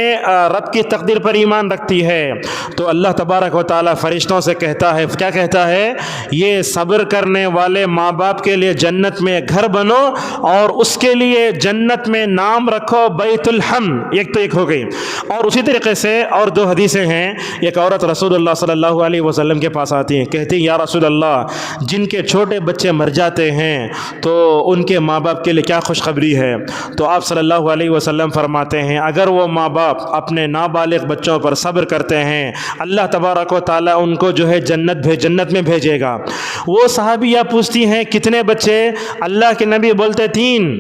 S1: رب کی تقدیر پر ایمان رکھتی ہے۔ تو اللہ تبارک و تعالی فرشتوں سے کہتا ہے، کیا کہتا ہے، یہ صبر کرنے والے ماں باپ کے لیے جنت میں گھر بنو اور اس کے لیے جنت میں نام رکھو بیت الحم۔ ایک تو ایک ہو گئی۔ اور اسی طریقے سے اور 2 حدیثیں ہیں، ایک عورت رسول اللہ صلی اللہ علیہ وسلم کے پاس آتی ہیں، کہتی ہیں، یا رسول اللہ، جن کے چھوٹے بچے مر جاتے ہیں تو ان کے ماں باپ کے لیے کیا خوشخبری ہے؟ تو آپ صلی اللہ علیہ وسلم فرماتے ہیں، اگر وہ ماں باپ اپنے نابالغ بچوں پر صبر کرتے ہیں، اللہ تبارک و تعالیٰ ان کو جو ہے جنت میں بھیجے گا۔ وہ صحابیہ پوچھتی ہیں، کتنے بچے؟ اللہ کے نبی بولتے 3۔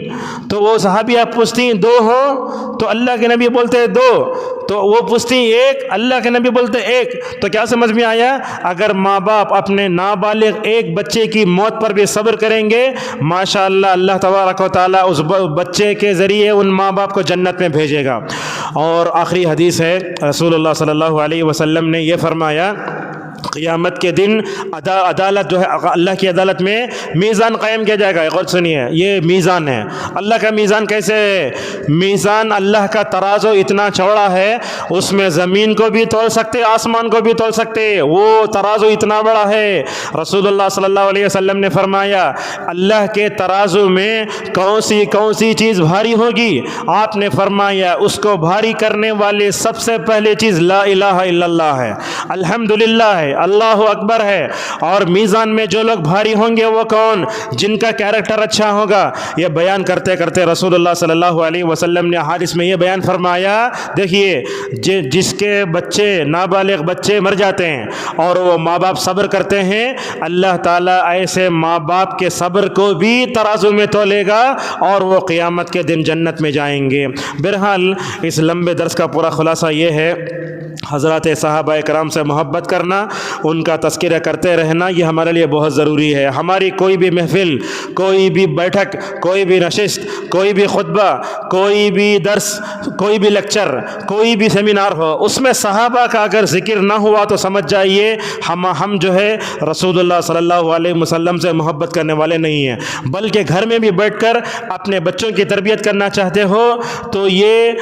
S1: تو وہ صحابیہ پوچھتی ہیں، 2 ہو؟ تو اللہ کے نبی بولتے 2۔ تو وہ پوچھتی 1، اللہ کے نبی بولتے 1۔ تو کیا سمجھ میں آیا؟ اگر ماں باپ اپنے نابالغ ایک بچے کی موت پر بھی صبر کریں گے، ماشاءاللہ اللہ تبارک و تعالیٰ اس بچے کے ذریعے ان ماں باپ کو جنت میں بھیجے گا۔ اور آخری حدیث ہے، رسول اللہ صلی اللہ علیہ وسلم نے یہ فرمایا، قیامت کے دن عدالت جو ہے، اللہ کی عدالت میں میزان قائم کیا جائے گا۔ غور سنیے، یہ میزان ہے، اللہ کا میزان کیسے ہے؟ میزان اللہ کا ترازو اتنا چوڑا ہے، اس میں زمین کو بھی تول سکتے، آسمان کو بھی تول سکتے، وہ ترازو اتنا بڑا ہے۔ رسول اللہ صلی اللہ علیہ وسلم نے فرمایا، اللہ کے ترازو میں کون سی چیز بھاری ہوگی؟ آپ نے فرمایا، اس کو بھاری کرنے والے سب سے پہلے چیز لا الہ الا اللہ ہے، الحمدللہ ہے۔ ہے، اللہ اکبر ہے۔ اور میزان میں جو لوگ بھاری ہوں گے وہ کون؟ جن کا کیریکٹر اچھا ہوگا۔ یہ بیان کرتے کرتے رسول اللہ صلی اللہ علیہ وسلم نے حدیث میں یہ بیان فرمایا، دیکھیے جس کے بچے نابالغ بچے مر جاتے ہیں اور وہ ماں باپ صبر کرتے ہیں، اللہ تعالیٰ ایسے ماں باپ کے صبر کو بھی ترازو میں تولے گا اور وہ قیامت کے دن جنت میں جائیں گے۔ بہرحال اس لمبے درس کا پورا خلاصہ یہ ہے، حضرات صحابہ کرام سے محبت کرنا، ان کا تذکرہ کرتے رہنا، یہ ہمارے لیے بہت ضروری ہے۔ ہماری کوئی بھی محفل، کوئی بھی بیٹھک، کوئی بھی نشست، کوئی بھی خطبہ، کوئی بھی درس، کوئی بھی لیکچر، کوئی بھی سیمینار ہو، اس میں صحابہ کا اگر ذکر نہ ہوا تو سمجھ جائیے ہم جو ہے رسول اللہ صلی اللہ علیہ وسلم سے محبت کرنے والے نہیں ہیں۔ بلکہ گھر میں بھی بیٹھ کر اپنے بچوں کی تربیت کرنا چاہتے ہو تو یہ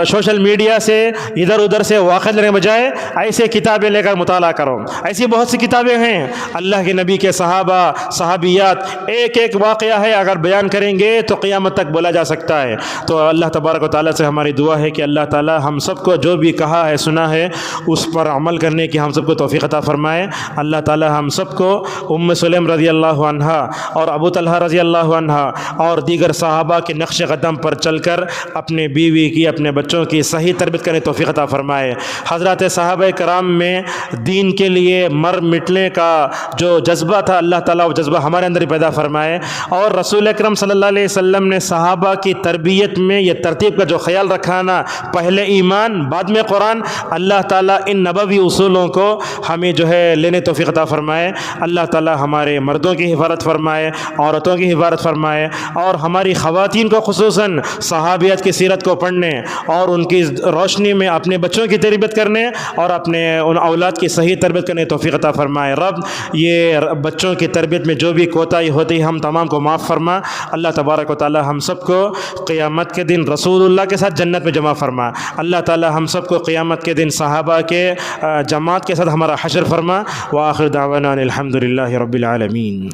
S1: سوشل میڈیا سے ادھر ادھر سے واقع لینے بجائے ایسے کتابیں لے کر مطالعہ کرو۔ ایسی بہت سی کتابیں ہیں، اللہ کے نبی کے صحابہ صحابیات، ایک ایک واقعہ ہے، اگر بیان کریں گے تو قیامت تک بولا جا سکتا ہے۔ تو اللہ تبارک و تعالیٰ سے ہماری دعا ہے کہ اللہ تعالیٰ ہم سب کو جو بھی کہا ہے سنا ہے اس پر عمل کرنے کی ہم سب کو توفیق عطا فرمائے۔ اللہ تعالیٰ ہم سب کو ام سلیم رضی اللہ عنہا اور ابو طلحہ رضی اللہ عنہا اور دیگر صحابہ کے نقش قدم پر چل کر اپنے بیوی کی، اپنے بچوں کی صحیح تربیت کرنے توفیق عطا فرمائے۔ حضرات صحابہ کرام میں دین کے لیے مر مٹنے کا جو جذبہ تھا، اللہ تعالیٰ وہ جذبہ ہمارے اندر پیدا فرمائے۔ اور رسول اکرم صلی اللہ علیہ وسلم نے صحابہ کی تربیت میں یہ ترتیب کا جو خیال رکھا نا، پہلے ایمان بعد میں قرآن، اللہ تعالیٰ ان نبوی اصولوں کو ہمیں جو ہے لینے توفیق عطا فرمائے۔ اللہ تعالیٰ ہمارے مردوں کی حفاظت فرمائے، عورتوں کی حفاظت فرمائے، اور ہماری خواتین کو خصوصاً صحابیت کی سیرت کو پڑھنے اور ان کی روشنی میں اپنے بچوں کی تربیت کرنے اور اپنے ان اولاد کی صحیح تربیت کرنے توفیق عطا فرمائے۔ رب یہ بچوں کی تربیت میں جو بھی کوتاہی ہوتی ہے ہم تمام کو معاف فرما۔ اللہ تبارک و تعالی ہم سب کو قیامت کے دن رسول اللہ کے ساتھ جنت میں جمع فرما۔ اللہ تعالی ہم سب کو قیامت کے دن صحابہ کے جماعت کے ساتھ ہمارا حشر فرما۔ وآخر دعوانا الحمد للہ رب العالمین۔